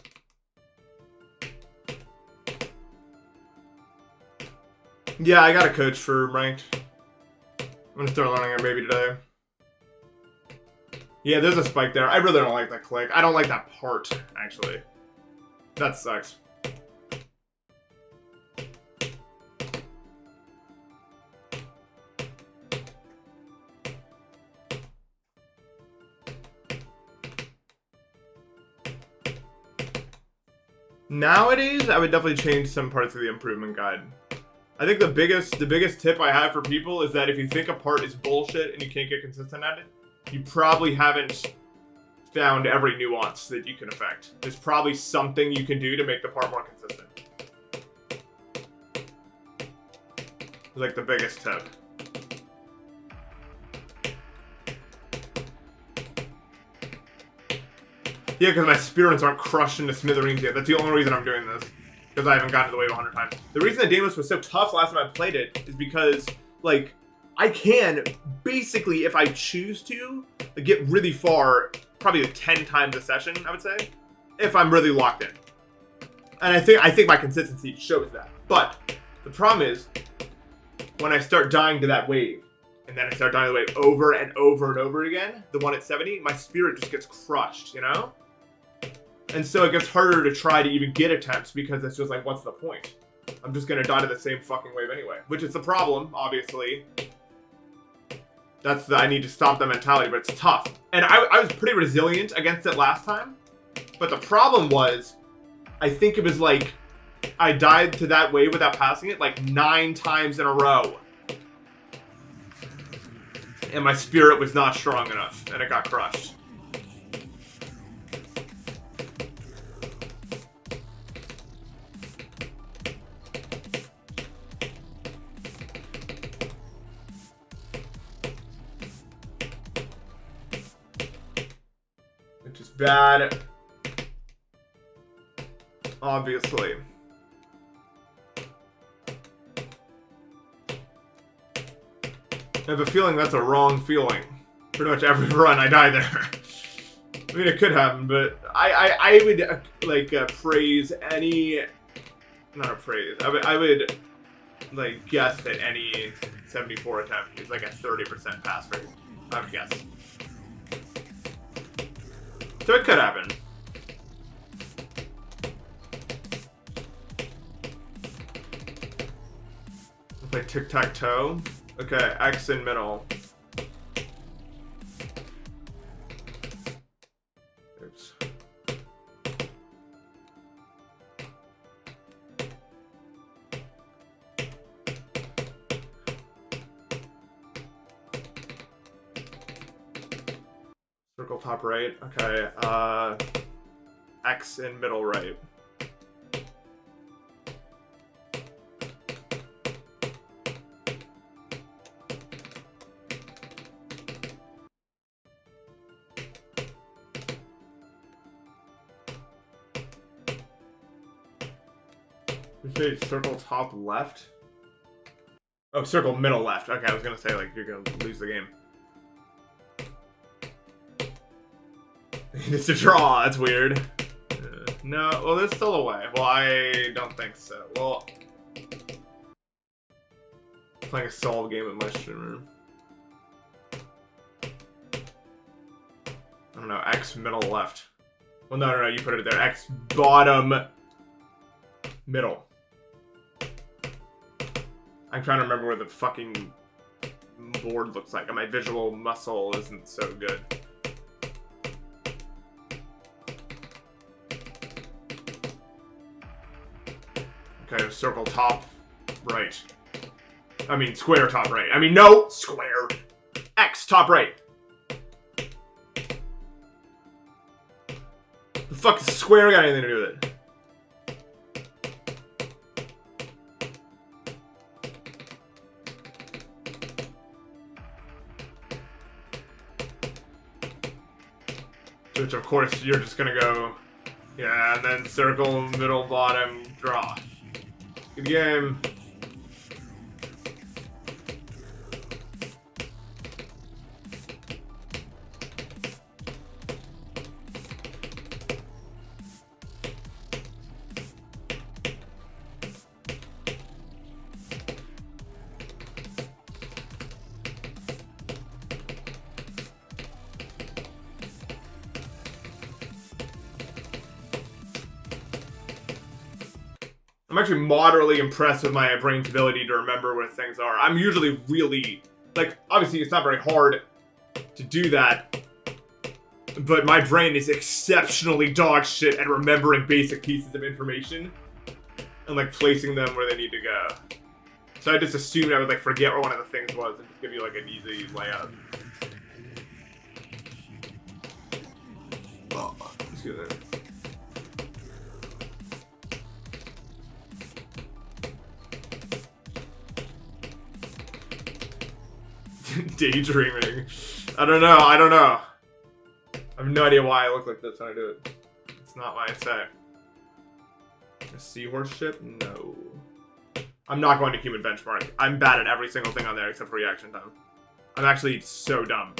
Yeah, I got a coach for ranked. I'm gonna start learning it maybe today. Yeah, there's a spike there. I really don't like that click. I don't like that part, actually. That sucks. Nowadays, I would definitely change some parts of the improvement guide. I think the biggest tip I have for people is that if you think a part is bullshit and you can't get consistent at it, you probably haven't found every nuance that you can affect. There's probably something you can do to make the part more consistent. Like the biggest tip. Yeah, because my spirits aren't crushed into smithereens yet. That's the only reason I'm doing this. Because I haven't gotten to the wave 100 times. The reason that Deimos was so tough last time I played it is because, like, I can, basically, if I choose to, get really far, probably like 10 times a session, I would say, if I'm really locked in. And I think my consistency shows that. But the problem is, when I start dying to that wave, and then I start dying to the wave over and over and over again, the one at 70, my spirit just gets crushed, you know? And so it gets harder to try to even get attempts because it's just like, what's the point? I'm just gonna die to the same fucking wave anyway. Which is the problem, obviously. I need to stop that mentality, but it's tough. And I was pretty resilient against it last time. But the problem was, I think it was like, I died to that wave without passing it like 9 times in a row. And my spirit was not strong enough, and it got crushed. Which is bad. Obviously. I have a feeling that's a wrong feeling. Pretty much every run I die there. I mean, it could happen, but I would praise any, not a praise. I would like guess that any 74 attempt is like a 30% pass rate. I would guess. So it could happen. I'll play tic-tac-toe. Okay, X in middle. Oops. Circle top right. Okay, X in middle right. You say circle top left? Oh, circle middle left. Okay, I was gonna say, like, you're gonna lose the game. It's a draw, that's weird. No, well, there's still a way. Well, I don't think so. Well... Playing a solve game with my streamer. I don't know, X middle left. Well, no, you put it there. X bottom middle. I'm trying to remember where the fucking board looks like, and my visual muscle isn't so good. Okay, circle top right. I mean, square top right. I mean, no! Square! X top right. The fuck does square got anything to do with it? Which, of course, you're just gonna go... Yeah, and then circle, middle, bottom, draw. Good game. I'm actually moderately impressed with my brain's ability to remember where things are. I'm usually really, like, obviously it's not very hard to do that, but my brain is exceptionally dog shit at remembering basic pieces of information and, like, placing them where they need to go. So I just assumed I would, like, forget where one of the things was and just give you, like, an easy layout. Oh, let's go there. Daydreaming. I don't know. I have no idea why I look like this when I do it. It's not what I say. A seahorse ship? No. I'm not going to human benchmark. I'm bad at every single thing on there except for reaction time. I'm actually so dumb.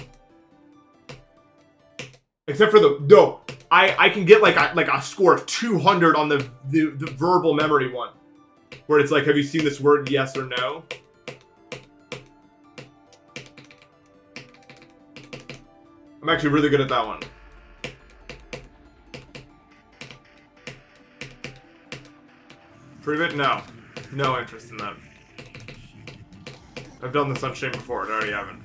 Except for the... No! I can get like a score of 200 on the verbal memory one. Where it's like, have you seen this word, yes or no? I'm actually really good at that one. Prove it? No. No interest in that. I've done this on stream before, I already haven't.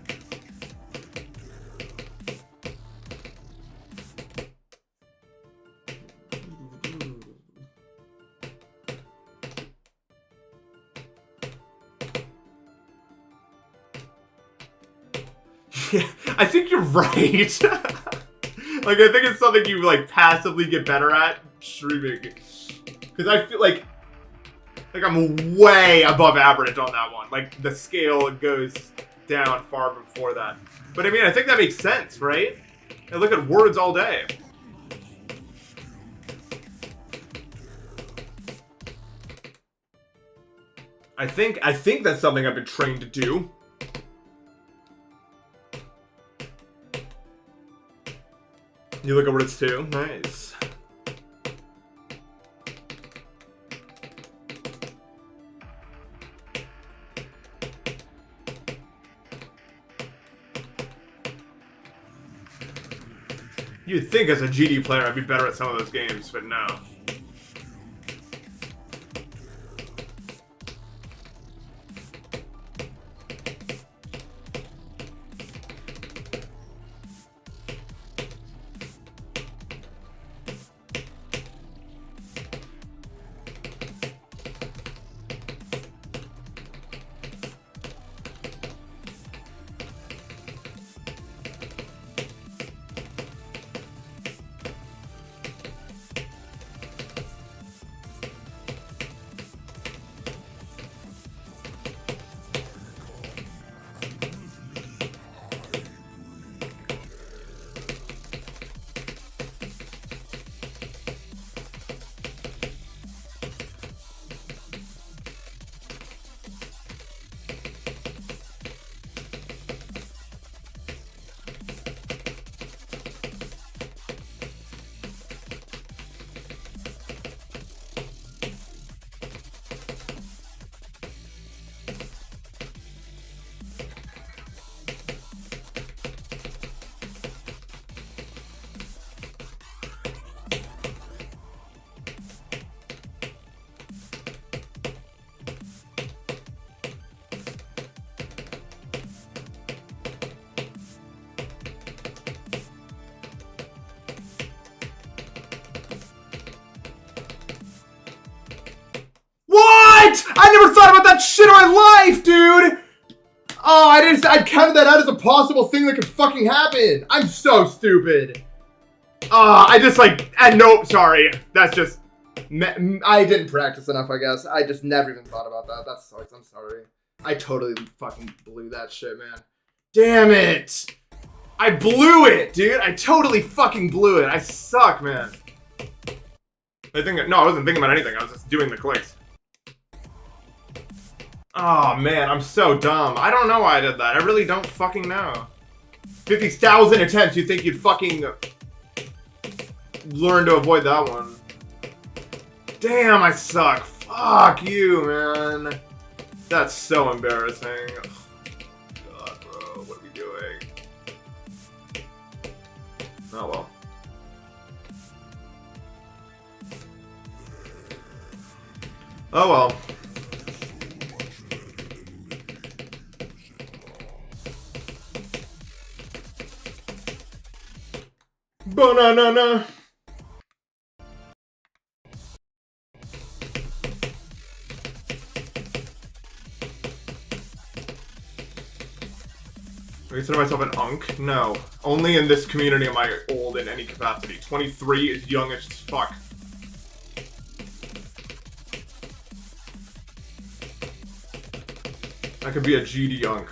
Yeah, I think you're right. Like, I think it's something you, like, passively get better at streaming. Because I feel like I'm way above average on that one. Like, the scale goes down far before that. But, I mean, I think that makes sense, right? I look at words all day. I think that's something I've been trained to do. You look at words too? Nice. You'd think as a GD player I'd be better at some of those games, but no. that shit in my life, dude! Oh, I counted that out as a possible thing that could fucking happen. I'm so stupid. I just like, and nope, sorry. That's just, I didn't practice enough, I guess. I just never even thought about that. That sucks, I'm sorry. I totally fucking blew that shit, man. Damn it! I blew it, dude. I totally fucking blew it. I suck, man. No, I wasn't thinking about anything. I was just doing the clicks. Oh, man, I'm so dumb. I don't know why I did that. I really don't fucking know. 50,000 attempts. You'd think you'd fucking learn to avoid that one. Damn, I suck. Fuck you, man. That's so embarrassing. God, bro, what are we doing? Oh, well. Oh, well. Banana. I consider myself an unk? No. Only in this community am I old in any capacity. 23 is young as fuck. I could be a GD unk.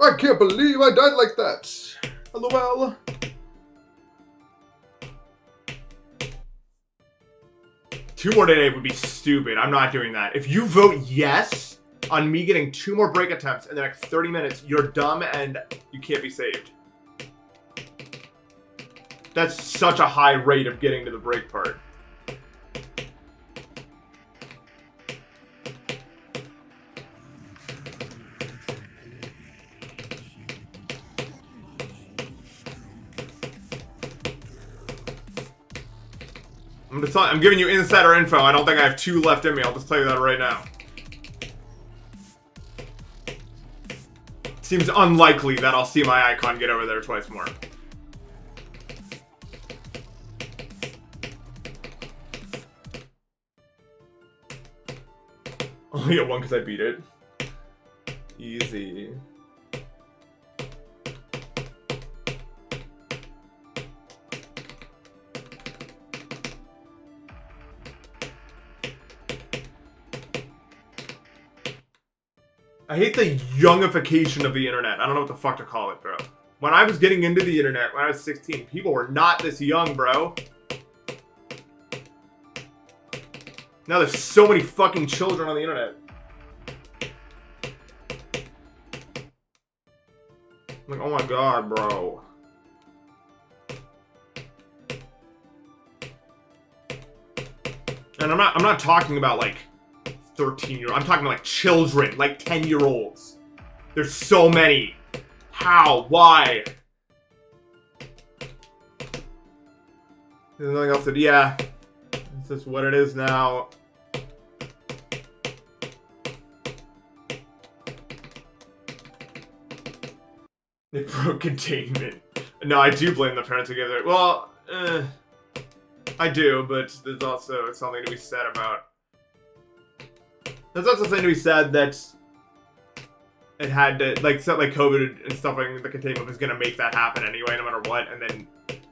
I can't believe I died like that. LOL. Two more today would be stupid. I'm not doing that. If you vote yes on me getting 2 more break attempts in the next 30 minutes, you're dumb and you can't be saved. That's such a high rate of getting to the break part. I'm giving you insider info. I don't think I have 2 left in me. I'll just tell you that right now. Seems unlikely that I'll see my icon get over there twice more. Only get 1 because I beat it. Easy. I hate the youngification of the internet. I don't know what the fuck to call it, bro. When I was getting into the internet, when I was 16, people were not this young, bro. Now there's so many fucking children on the internet. I'm like, oh my god, bro. And I'm not talking about like 13-year-old. I'm talking like children, like 10-year-olds. There's so many. How? Why? There's nothing else to do. Yeah. This is what it is now. They broke containment. No, I do blame the parents who gave it. Well, I do, but there's also something to be said about. There's also something to be said that it had to, like, stuff like COVID and stuff like the containment was going to make that happen anyway, no matter what. And then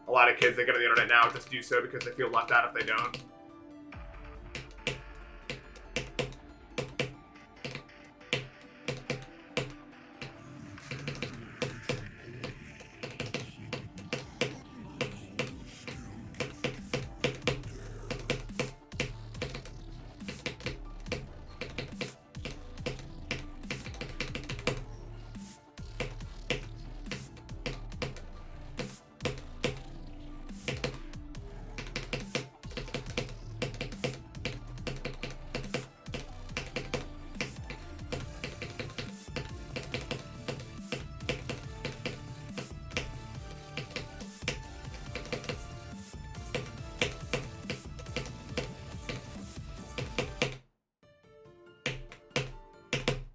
a lot of kids that go to the internet now just do so because they feel left out if they don't.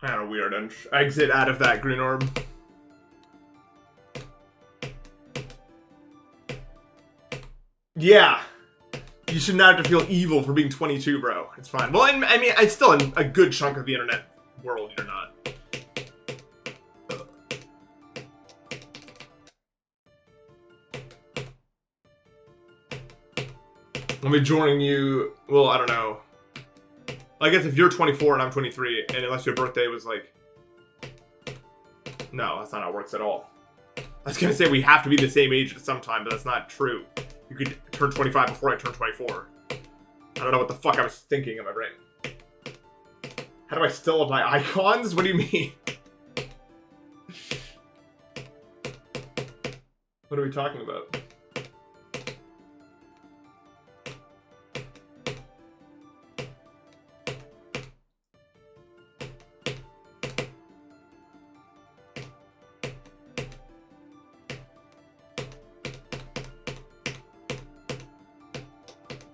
I had a weird exit out of that green orb. Yeah. You should not have to feel evil for being 22, bro. It's fine. Well, I mean, it's still in a good chunk of the internet world, you're not. I'll be joining you, well, I don't know. I guess if you're 24 and I'm 23, and unless your birthday was like... No, that's not how it works at all. I was gonna say we have to be the same age at some time, but that's not true. You could turn 25 before I turn 24. I don't know what the fuck I was thinking in my brain. How do I still have my icons? What do you mean? What are we talking about?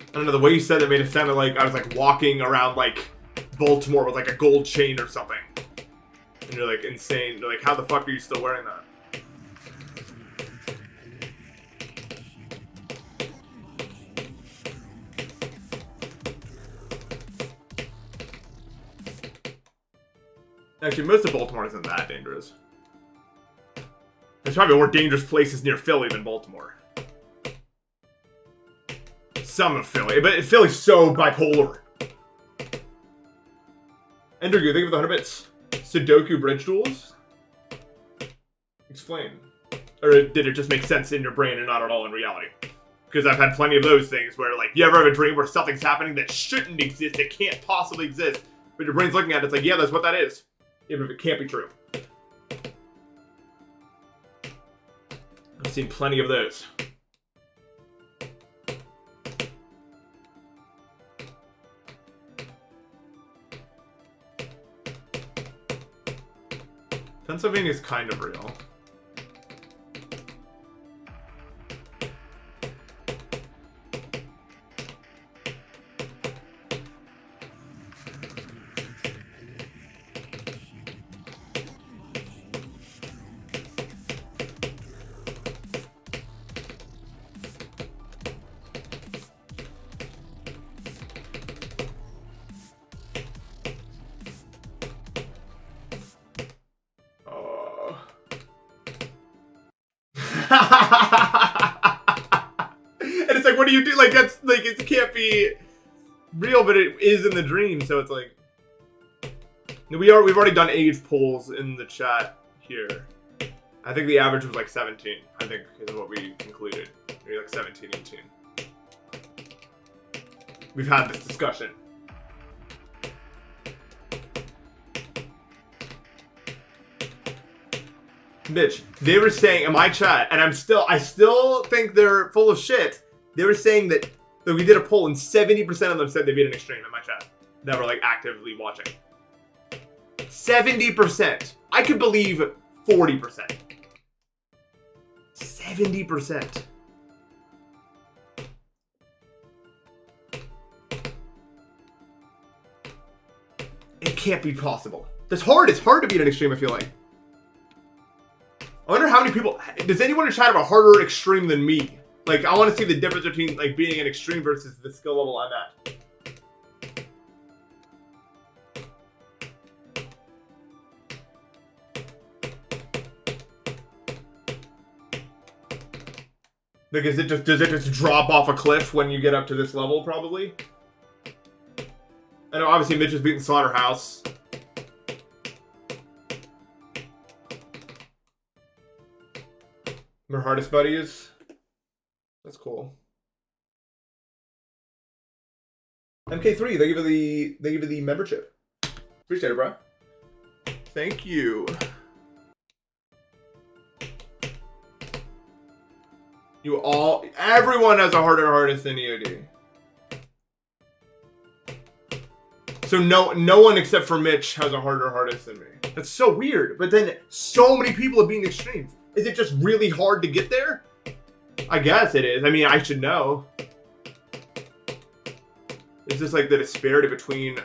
I don't know, the way you said it made it sound like I was like walking around like Baltimore with like a gold chain or something. And you're like insane. You're like, how the fuck are you still wearing that? Actually, most of Baltimore isn't that dangerous. There's probably more dangerous places near Philly than Baltimore. Some of Philly, but Philly's so bipolar. Endergoo, thank you for the 100 bits. Sudoku bridge duels? Explain. Or did it just make sense in your brain and not at all in reality? Because I've had plenty of those things where, like, you ever have a dream where something's happening that shouldn't exist, it can't possibly exist, but your brain's looking at it, it's like, yeah, that's what that is. Even if it can't be true. I've seen plenty of those. Pennsylvania's kind of real. And it's like, what do you do? Like, that's like, it can't be real, but it is in the dream. So it's like, we've already done age polls in the chat here. I think the average was like 17. I think is what we concluded. Maybe like 17, 18. We've had this discussion. Bitch, they were saying in my chat, and I still think they're full of shit. They were saying that we did a poll and 70% of them said they beat an extreme in my chat that were like actively watching. 70%. I could believe 40%. 70%. It can't be possible. That's hard. It's hard to beat an extreme, I feel like. I wonder how many people... Does anyone in chat have a harder extreme than me? Like, I want to see the difference between, like, being an extreme versus the skill level I'm at. Like, does it just drop off a cliff when you get up to this level, probably? I know, obviously, Mitch is beating Slaughterhouse. Our hardest buddies. That's cool. MK3, they give you the membership. Appreciate it, bro. Thank you. Everyone has a harder hardest than EOD. So no one except for Mitch has a harder hardest than me. That's so weird. But then so many people are being extremes. Is it just really hard to get there? I guess it is. I mean, I should know. It's just like the disparity between...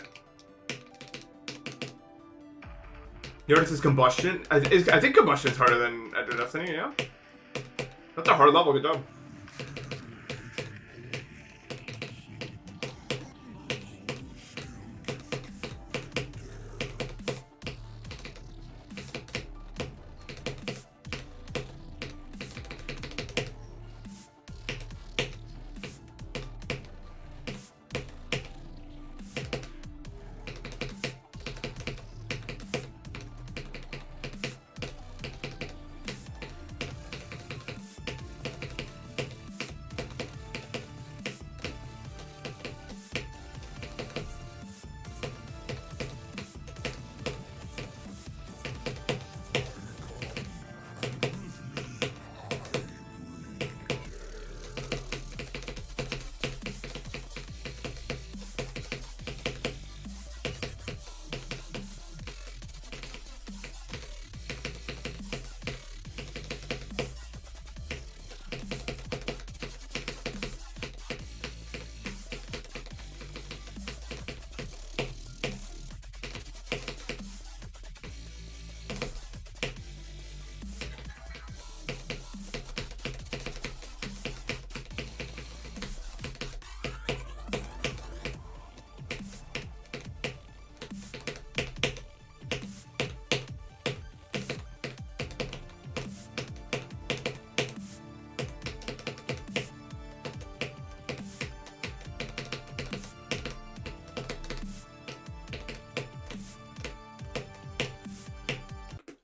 You notice his combustion? I think combustion is harder than Enter Destiny, yeah? That's a hard level, good job.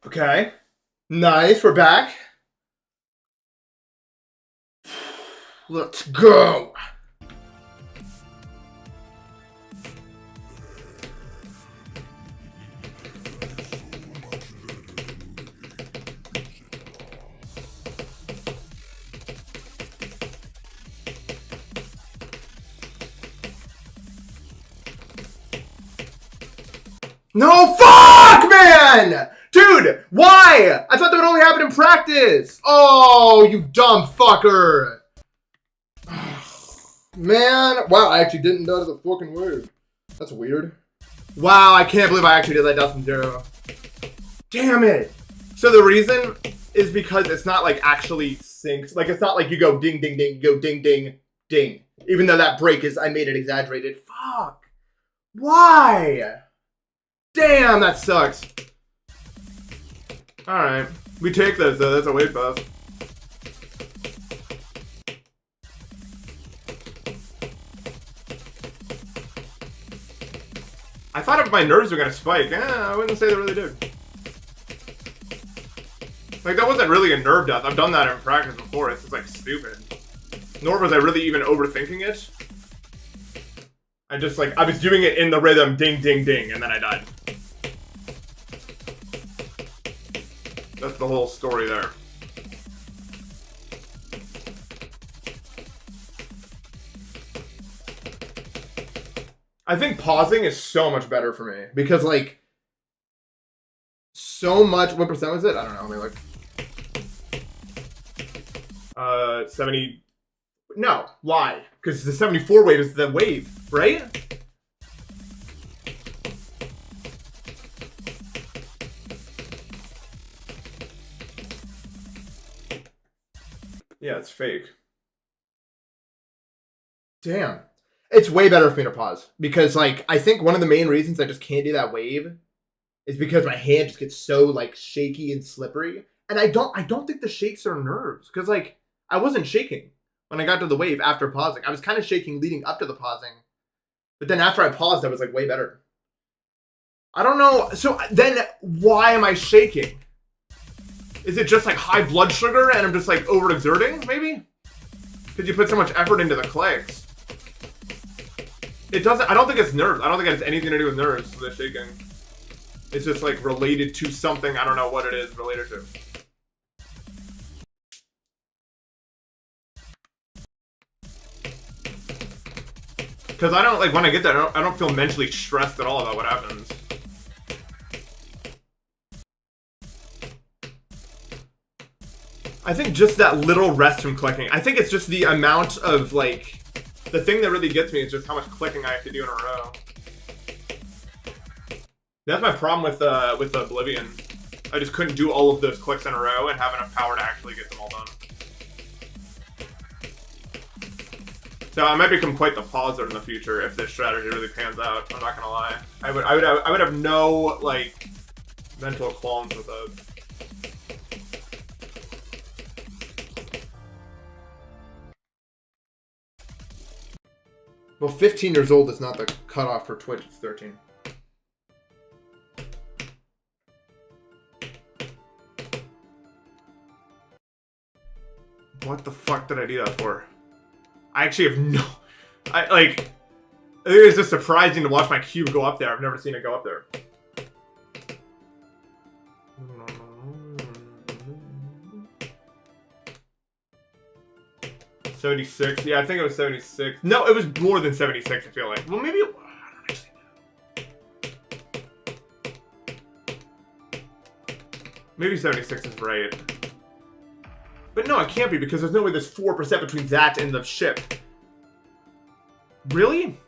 Okay. Nice, we're back. Let's go. No, fuck, man! Dude, why? I thought that would only happen in practice. Oh, you dumb fucker. Man, wow, I actually didn't know the fucking word. That's weird. Wow, I can't believe I actually did that Dustin Zero. Damn it. So the reason is because it's not like actually synced. Like, it's not like you go ding, ding, ding, you go ding, ding, ding. Even though that break is, I made it exaggerated. Fuck. Why? Damn, that sucks. Alright. We take this, though. That's a wave buff. I thought if my nerves were gonna spike. I wouldn't say they really did. Like, that wasn't really a nerve death. I've done that in practice before. It's just, like, stupid. Nor was I really even overthinking it. I just, like, I was doing it in the rhythm, ding, ding, ding, and then I died. That's the whole story there. I think pausing is so much better for me. Because, like, so much... What percent was it? I don't know. Let me look. 70... No. Why? Because the 74 wave is the wave, right? Yeah, it's fake. Damn. It's way better for me to pause. Because, like, I think one of the main reasons I just can't do that wave is because my hand just gets so, like, shaky and slippery. And I don't think the shakes are nerves. Because, like, I wasn't shaking when I got to the wave after pausing. I was kind of shaking leading up to the pausing. But then after I paused, I was, like, way better. I don't know. So then why am I shaking? Is it just, like, high blood sugar and I'm just, like, overexerting, maybe? Because you put so much effort into the clicks. It doesn't... I don't think it's nerves. I don't think it has anything to do with nerves, the shaking. It's just, like, related to something. I don't know what it is related to. Because I don't, like, when I get there, I don't feel mentally stressed at all about what happens. I think just that little rest from clicking. I think it's just the amount of, like... The thing that really gets me is just how much clicking I have to do in a row. That's my problem with Oblivion. I just couldn't do all of those clicks in a row and have enough power to actually get them all done. So I might become quite the pauser in the future if this strategy really pans out. I'm not gonna lie. I would have no like mental qualms with it. Well, 15 years old is not the cutoff for Twitch. It's 13. What the fuck did I do that for? I actually have no... I think it's just surprising to watch my cube go up there. I've never seen it go up there. 76. Yeah, I think it was 76. No, it was more than 76, I feel like. Well, maybe... I don't actually know. Maybe 76 is right. But no, it can't be, because there's no way there's 4% between that and the ship. Really?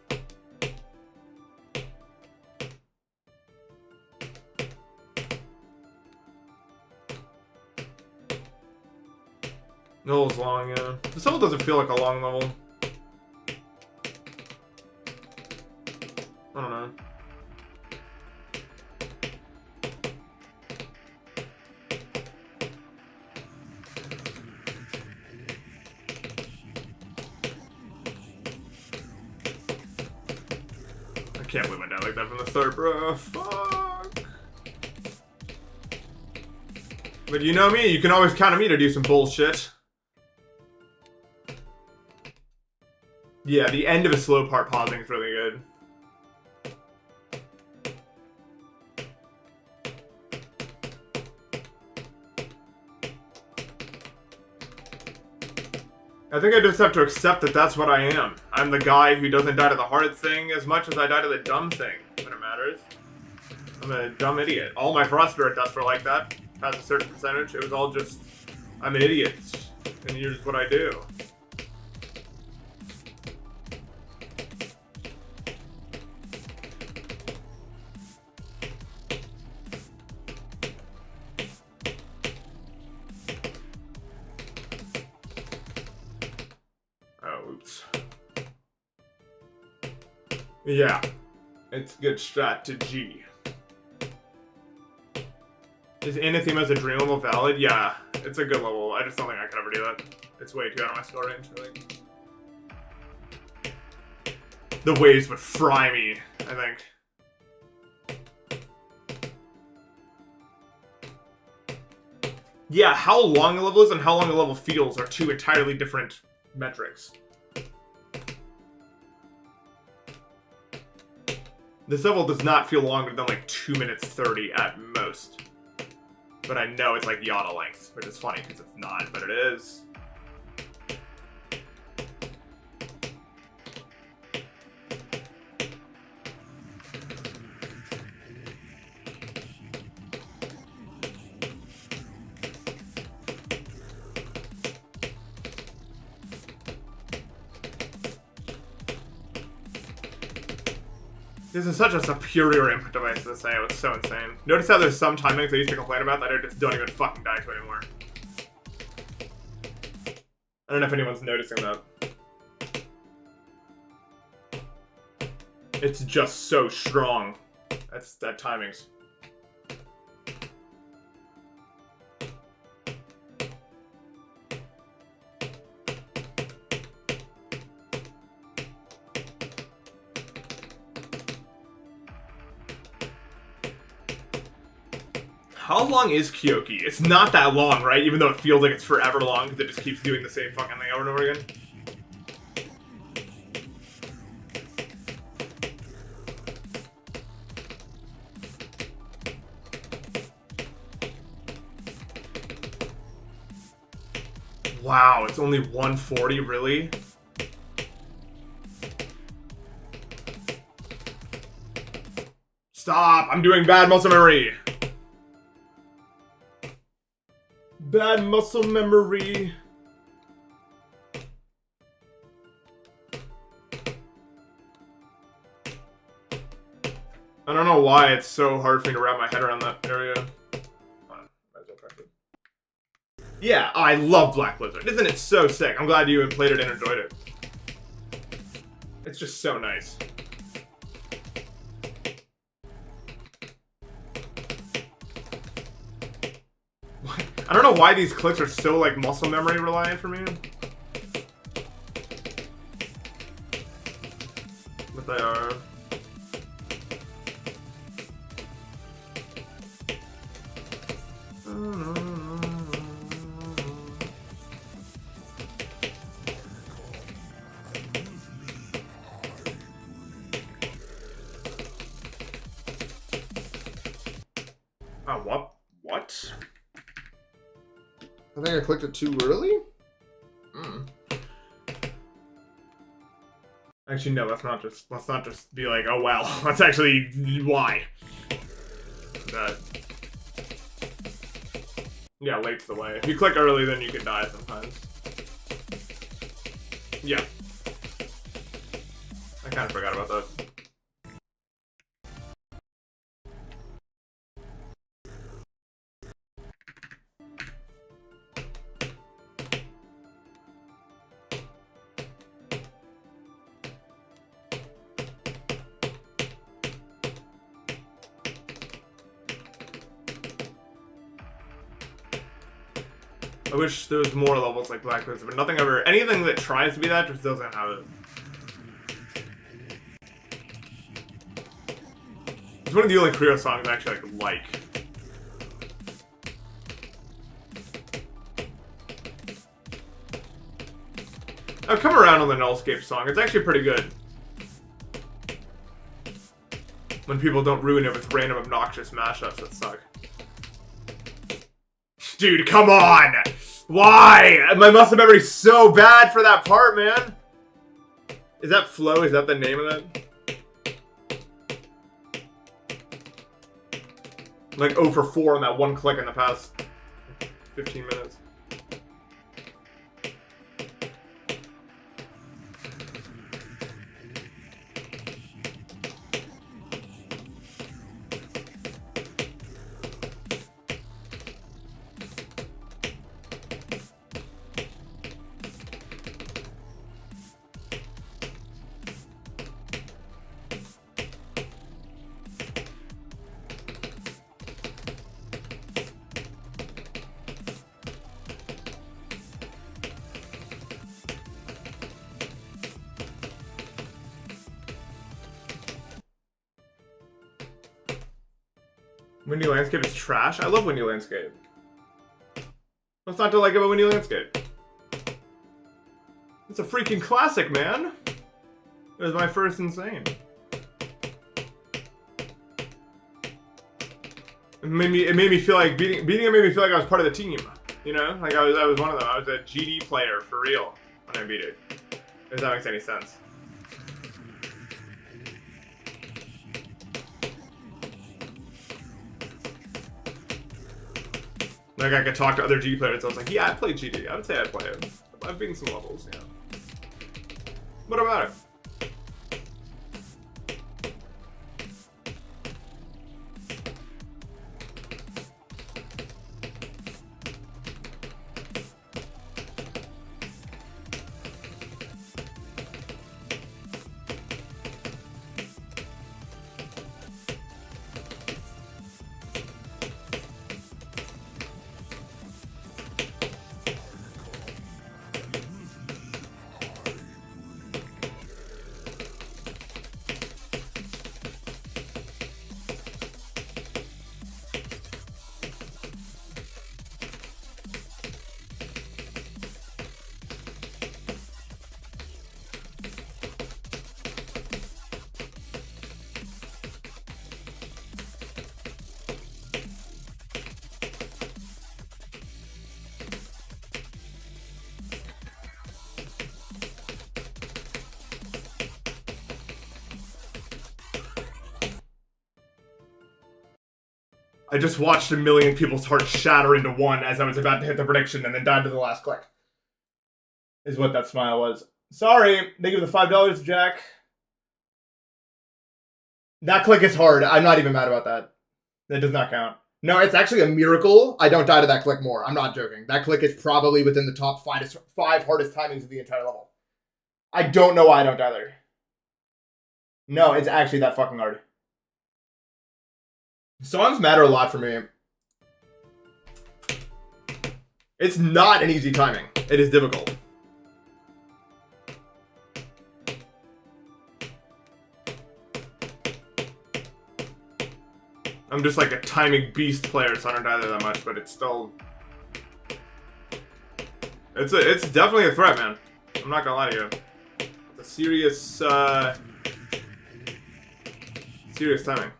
Level's long, yeah. This level doesn't feel like a long level. I don't know. I can't believe I died like that from the start, bro. Fuck. But you know me, you can always count on me to do some bullshit. Yeah, the end of a slow part pausing is really good. I think I just have to accept that that's what I am. I'm the guy who doesn't die to the hard thing as much as I die to the dumb thing when it matters. I'm a dumb idiot. All my Frost Spirit deaths were like that. Has a certain percentage. It was all just, I'm an idiot. And here's what I do. Yeah, it's good strategy. Is Anathema a dream level valid? Yeah, it's a good level. I just don't think I could ever do that. It's way too out of my skill range, I think. The waves would fry me, I think. Yeah, how long a level is and how long a level feels are two entirely different metrics. This level does not feel longer than like 2 minutes 30 at most. But I know it's like Yada length, which is funny because it's not, but it is. This is such a superior input device to say. It was so insane. Notice how there's some timings I used to complain about that I just don't even fucking die to anymore. I don't know if anyone's noticing that. It's just so strong. That timings. How long is Kyoki? It's not that long, right? Even though it feels like it's forever long because it just keeps doing the same fucking thing over and over again. Wow, it's only 140, really? Stop! I'm doing bad muscle memory! Bad muscle memory. I don't know know why it's so hard for me to wrap my head around that area. Yeah, I love Black Blizzard. Isn't it so sick? I'm glad you played it and enjoyed it. It's just so nice. I don't know why these clicks are so, like, muscle memory reliant for me. But they are. What? I think I clicked it too early? Actually, no, let's not just be like, oh well, that's actually why. Yeah, late's the way. If you click early, then you can die sometimes. Yeah. I kind of forgot about that. I wish there was more levels like Black Blizzard, but nothing ever. Anything that tries to be that just doesn't have it. It's one of the only Creo songs I actually like. I've come around on the Nullscape song. It's actually pretty good. When people don't ruin it with random obnoxious mashups that suck. Dude, come on! Why? My muscle memory's so bad for that part, man. Is that Flow? Is that the name of that? Like 0 for 4 on that one click in the past 15 minutes. Windy Landscape is trash? I love Windy Landscape. What's not to like about Windy Landscape? It's a freaking classic, man. It was my first Insane. It made me feel like beating it made me feel like I was part of the team. You know? Like I was one of them. I was a GD player for real when I beat it. If that makes any sense. Like I could talk to other GD players. I was like, yeah, I played GD. I would say I play it. I've beaten some levels, yeah. What about it? I just watched a million people's hearts shatter into one as I was about to hit the prediction and then died to the last click. Is what that smile was. Sorry, they give the $5, Jack. That click is hard. I'm not even mad about that. That does not count. No, it's actually a miracle I don't die to that click more. I'm not joking. That click is probably within the top five hardest timings of the entire level. I don't know why I don't die there. No, it's actually that fucking hard. Songs matter a lot for me. It's not an easy timing. It is difficult. I'm just like a timing beast player, so I don't die there that much, but it's still... It's definitely a threat, man. I'm not gonna lie to you. It's a serious, serious timing.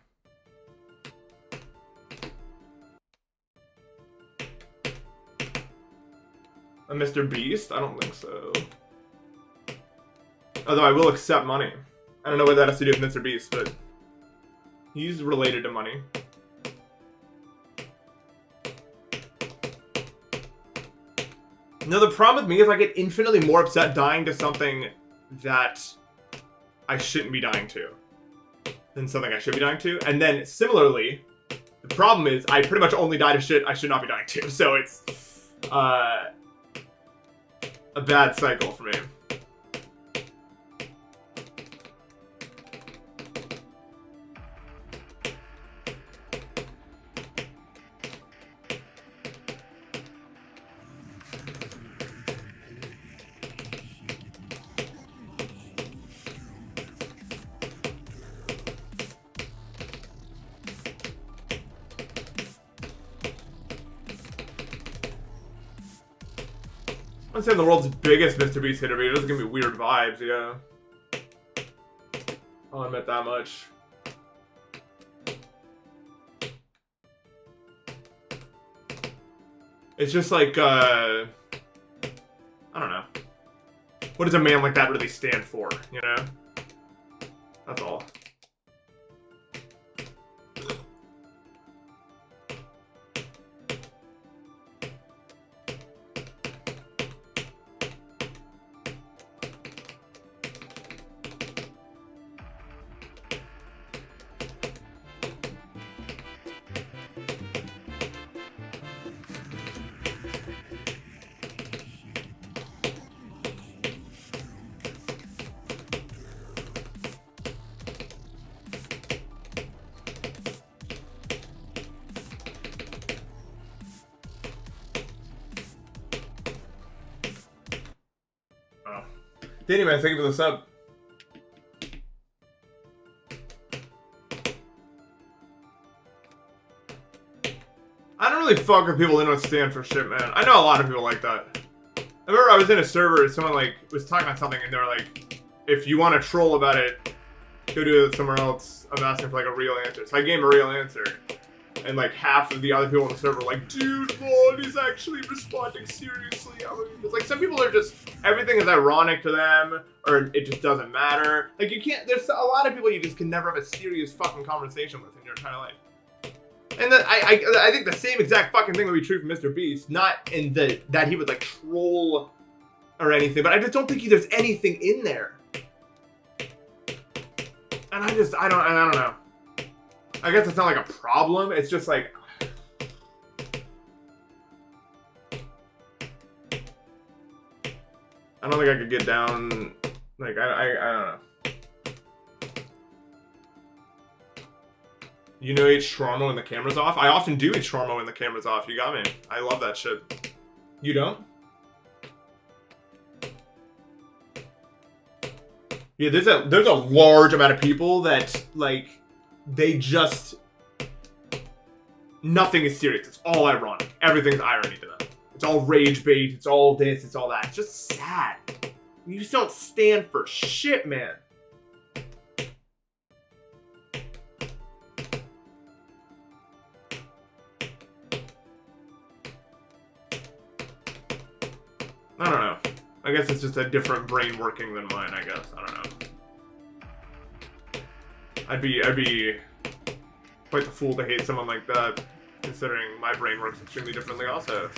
A Mr. Beast? I don't think so. Although I will accept money. I don't know what that has to do with Mr. Beast, but he's related to money. No, the problem with me is I get infinitely more upset dying to something that I shouldn't be dying to than something I should be dying to. And then, similarly, the problem is I pretty much only die to shit I should not be dying to. So it's a bad cycle for me. I'm saying the world's biggest Mr. Beast hitter, but it doesn't give me weird vibes, yeah. I'll admit that much. It's just like, I don't know. What does a man like that really stand for, you know? That's all. Danny, man, thank you for the sub. I don't really fuck with people that don't stand for shit, man. I know a lot of people like that. I remember I was in a server and someone like was talking about something and they were like, if you want to troll about it, go do it somewhere else. I'm asking for like a real answer. So I gave him a real answer. And like half of the other people on the server were like, dude, Vaughn is actually responding seriously. It's like some people are just, everything is ironic to them, or it just doesn't matter. Like you can't, there's a lot of people you just can never have a serious fucking conversation with in your entire life. And then I think the same exact fucking thing would be true for Mr. Beast. Not in that he would like troll or anything, but I just don't think there's anything in there. And I don't know. I guess it's not like a problem. It's just like I don't think I could get down. Like I don't know. You know, eat shawarma when the camera's off. I often do eat shawarma when the camera's off. You got me. I love that shit. You don't? Yeah, there's a large amount of people that like. They just... Nothing is serious. It's all ironic. Everything's irony to them. It's all rage bait. It's all this. It's all that. It's just sad. You just don't stand for shit, man. I don't know. I guess it's just a different brain working than mine, I guess. I don't know. I'd be quite the fool to hate someone like that, considering my brain works extremely differently also.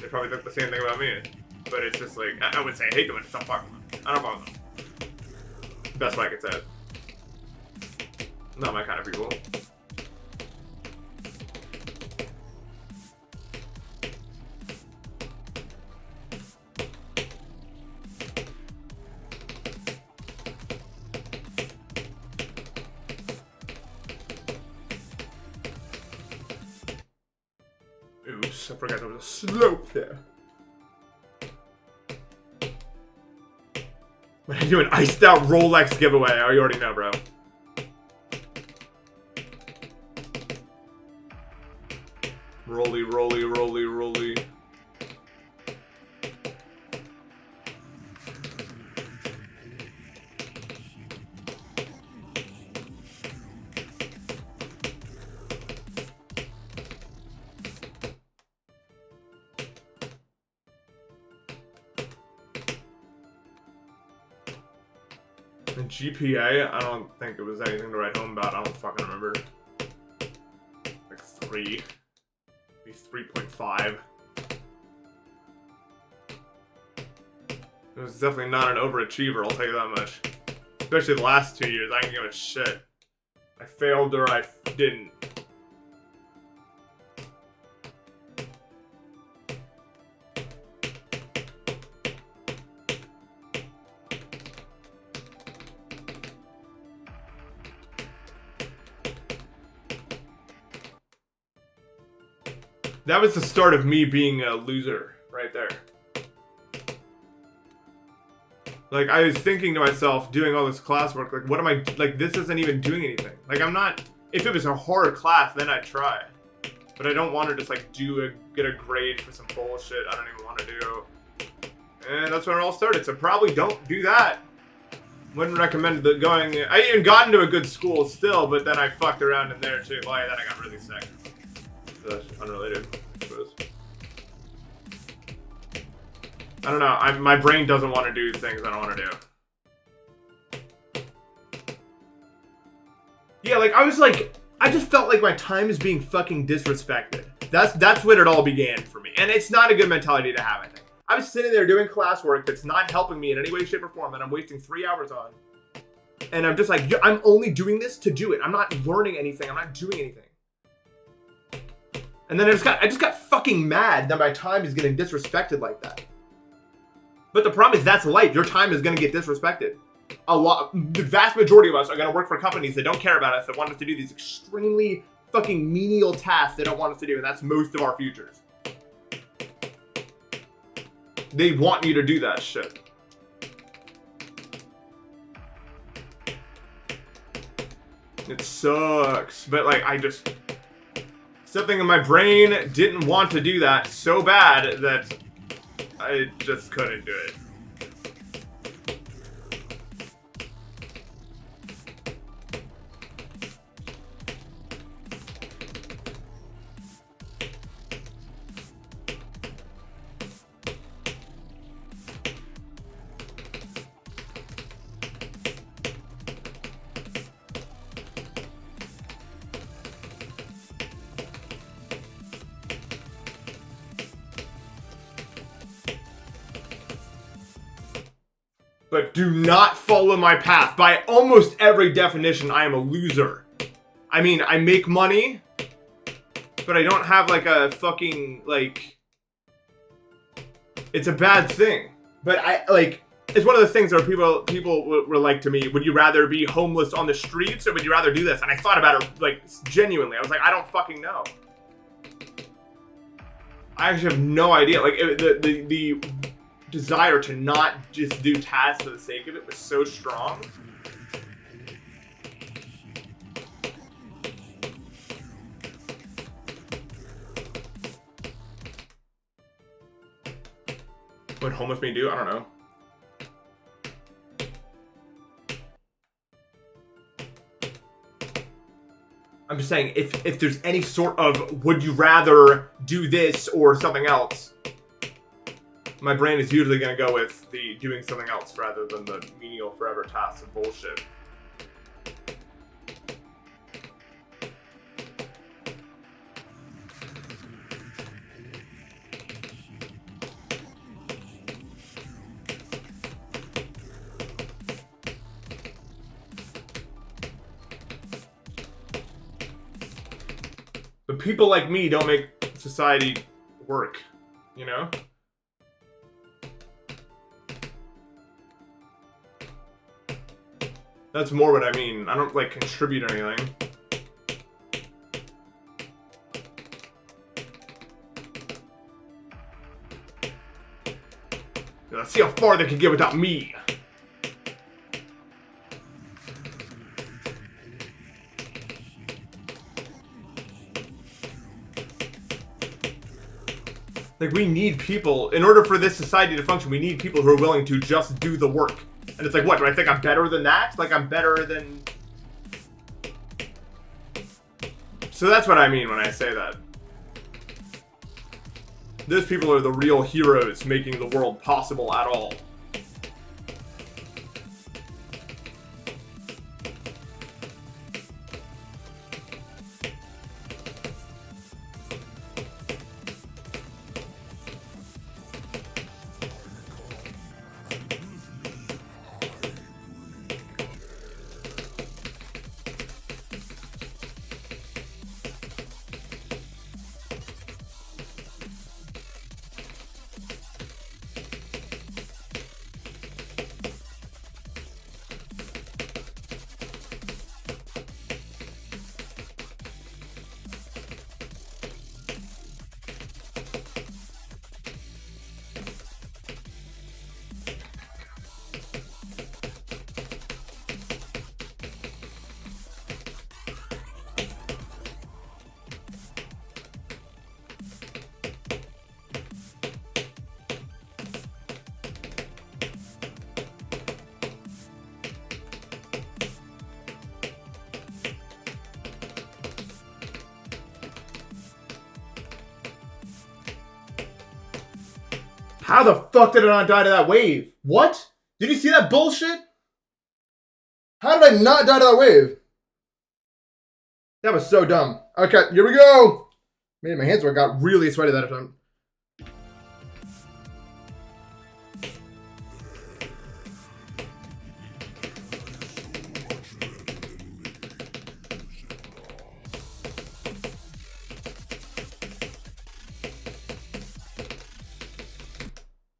They probably think the same thing about me. But it's just like, I would say I hate them, I just don't fuck with them. I don't fuck with them. Best way I could say it. Not my kind of people. Oops, I forgot there was a slope there. What are you doing? Iced out Rolex giveaway. Oh, you already know, bro. Rolly, rolly, rolly, rolly. And GPA, I don't think it was anything to write home about. I don't fucking remember. Like 3. Maybe 3.5. It was definitely not an overachiever, I'll tell you that much. Especially the last 2 years, I didn't give a shit. I failed or I didn't. That was the start of me being a loser, right there. Like, I was thinking to myself, doing all this classwork, like, what am I, like, this isn't even doing anything. Like, I'm not, if it was a hard class, then I'd try. But I don't want to just, like, get a grade for some bullshit I don't even want to do. And that's when it all started, so probably don't do that. Wouldn't recommend going, I even got into a good school still, but then I fucked around in there too. Well, yeah, then I got really sick. That's unrelated, I suppose. I don't know. My brain doesn't want to do things I don't want to do. Yeah, like, I just felt like my time is being fucking disrespected. That's when it all began for me. And it's not a good mentality to have, I think. I was sitting there doing classwork that's not helping me in any way, shape, or form that I'm wasting 3 hours on. And I'm just like, I'm only doing this to do it. I'm not learning anything. I'm not doing anything. And then I just got fucking mad that my time is getting disrespected like that. But the problem is that's life. Your time is going to get disrespected. The vast majority of us are going to work for companies that don't care about us, that want us to do these extremely fucking menial tasks they don't want us to do, and that's most of our futures. They want you to do that shit. It sucks, but like something in my brain didn't want to do that so bad that I just couldn't do it. But do not follow my path. By almost every definition, I am a loser. I mean, I make money, but I don't have like a fucking, like, it's a bad thing. But it's one of the things where people were like to me, would you rather be homeless on the streets or would you rather do this? And I thought about it, like, genuinely. I was like, I don't fucking know. I actually have no idea. Like, the desire to not just do tasks for the sake of it was so strong. What homeless me do? I don't know. I'm just saying, if there's any sort of would you rather do this or something else, my brain is usually going to go with the doing something else rather than the menial forever tasks of bullshit. people like me don't make society work, you know? That's more what I mean. I don't, like, contribute anything. Let's see how far they can get without me. Like, we need people, in order for this society to function, we need people who are willing to just do the work. And it's like, what, do I think I'm better than that? Like, I'm better than... So that's what I mean when I say that. Those people are the real heroes making the world possible at all. How the fuck did I not die to that wave? What? Did you see that bullshit? How did I not die to that wave? That was so dumb. Okay, here we go. Man, my hands got really sweaty that time.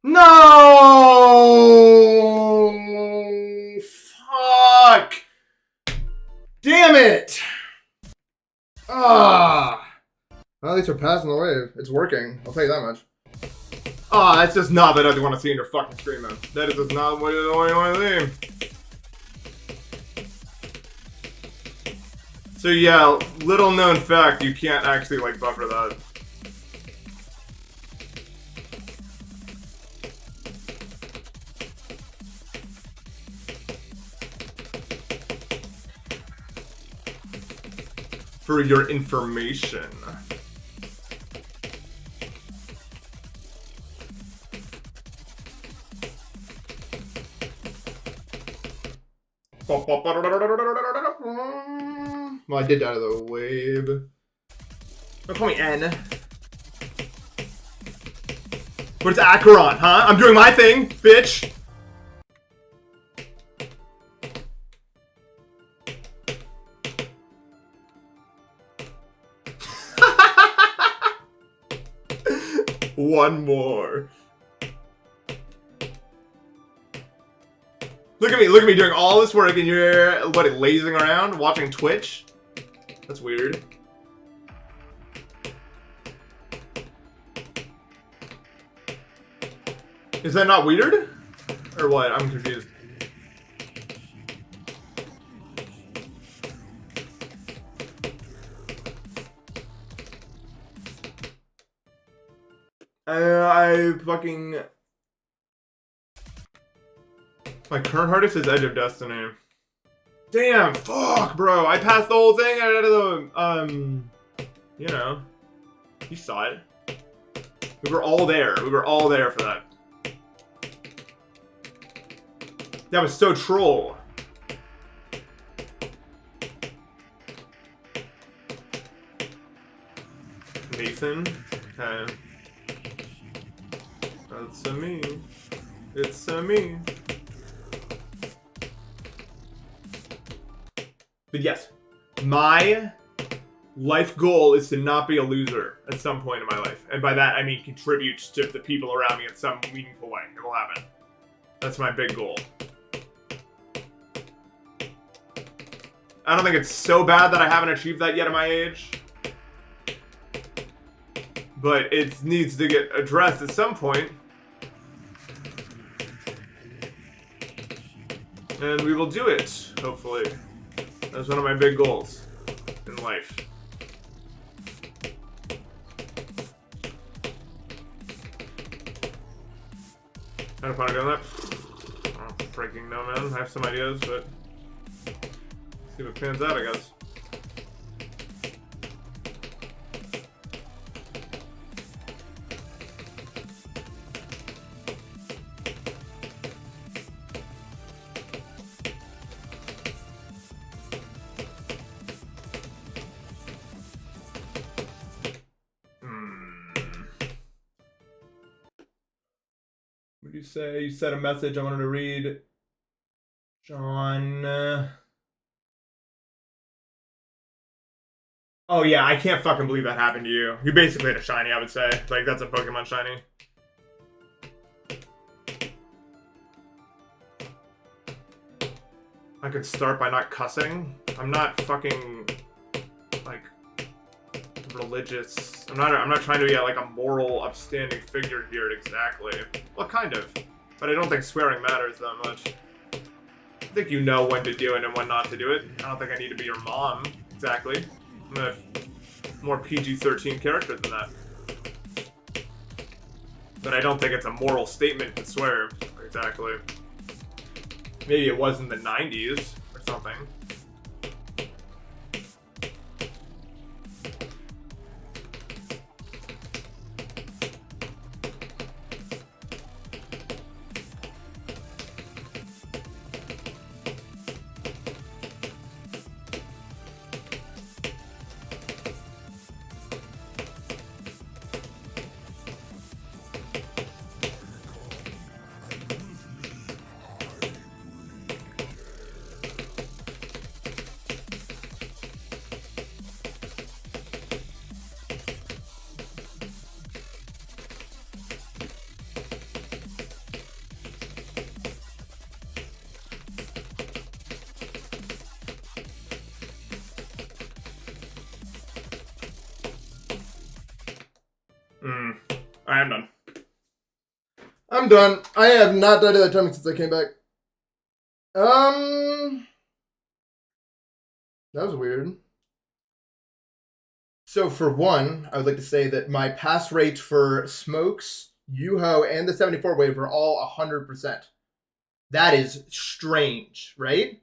No! Fuck! Damn it! Ah! Well, at least we're passing the wave. It's working. I'll tell you that much. Ah, that's just not that I want to see in your fucking screen, man. That is just not what you want to see. So yeah, little known fact, you can't actually like buffer that. For your information. Well, I did die to the wave. Don't call me N. But it's Acheron, huh? I'm doing my thing, bitch! One more. Look at me doing all this work and you're, what, lazing around, watching Twitch? That's weird. Is that not weird? Or what? I'm confused. I fucking... My current hardest is Edge of Destiny. Damn, fuck, bro. I passed the whole thing out of the, you know. You saw it. We were all there. We were all there for that. That was so troll. Nathan. Okay. That's me. It's me. But yes, my life goal is to not be a loser at some point in my life. And by that, I mean contribute to the people around me in some meaningful way. It will happen. That's my big goal. I don't think it's so bad that I haven't achieved that yet at my age. But it needs to get addressed at some point. And we will do it, hopefully. That's one of my big goals in life. Had a fun doing that. I don't freaking know, man. I have some ideas, but see what pans out, I guess. What did you say? You sent a message I wanted to read. John. Oh yeah, I can't fucking believe that happened to you. You basically had a shiny, I would say. Like, that's a Pokemon shiny. I could start by not cussing. I'm not fucking, like, religious. I'm not trying to be like a moral, upstanding figure here exactly. Well, kind of. But I don't think swearing matters that much. I think you know when to do it and when not to do it. I don't think I need to be your mom, exactly. I'm a more PG-13 character than that. But I don't think it's a moral statement to swear, exactly. Maybe it was in the 90s or something. Alright, I'm done. I'm done. I have not died that time since I came back. That was weird. So for one, I would like to say that my pass rate for Smokes, Yuho, and the 74 wave are all 100%. That is strange, right?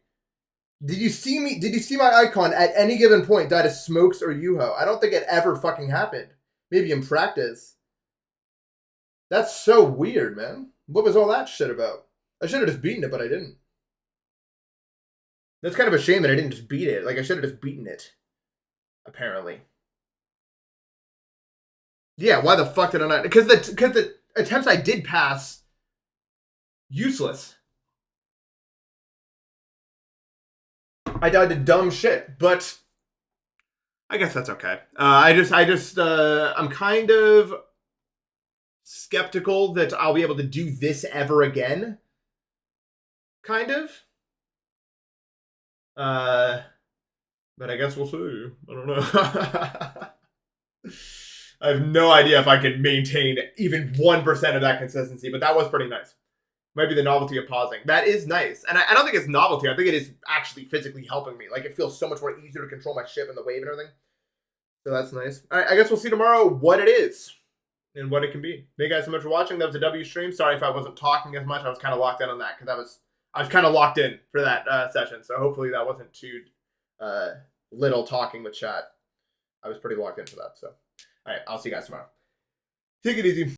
Did you see me? Did you see my icon at any given point die to Smokes or Yuho? I don't think it ever fucking happened. Maybe in practice. That's so weird, man. What was all that shit about? I should have just beaten it, but I didn't. That's kind of a shame that I didn't just beat it. Like, I should have just beaten it. Apparently. Yeah, why the fuck did I not? Because the attempts I did pass, useless. I died to dumb shit, but I guess that's okay. I'm kind of skeptical that I'll be able to do this ever again. Kind of. But I guess we'll see. I don't know. I have no idea if I could maintain even 1% of that consistency, but that was pretty nice. Might be the novelty of pausing. That is nice. And I don't think it's novelty. I think it is actually physically helping me. Like, it feels so much more easier to control my ship and the wave and everything. So that's nice. All right, I guess we'll see tomorrow what it is and what it can be. Thank you guys so much for watching. That was a W stream. Sorry if I wasn't talking as much. I was kind of locked in on that because I was kind of locked in for that session. So hopefully that wasn't too little talking with chat. I was pretty locked into that. So, all right, I'll see you guys tomorrow. Take it easy.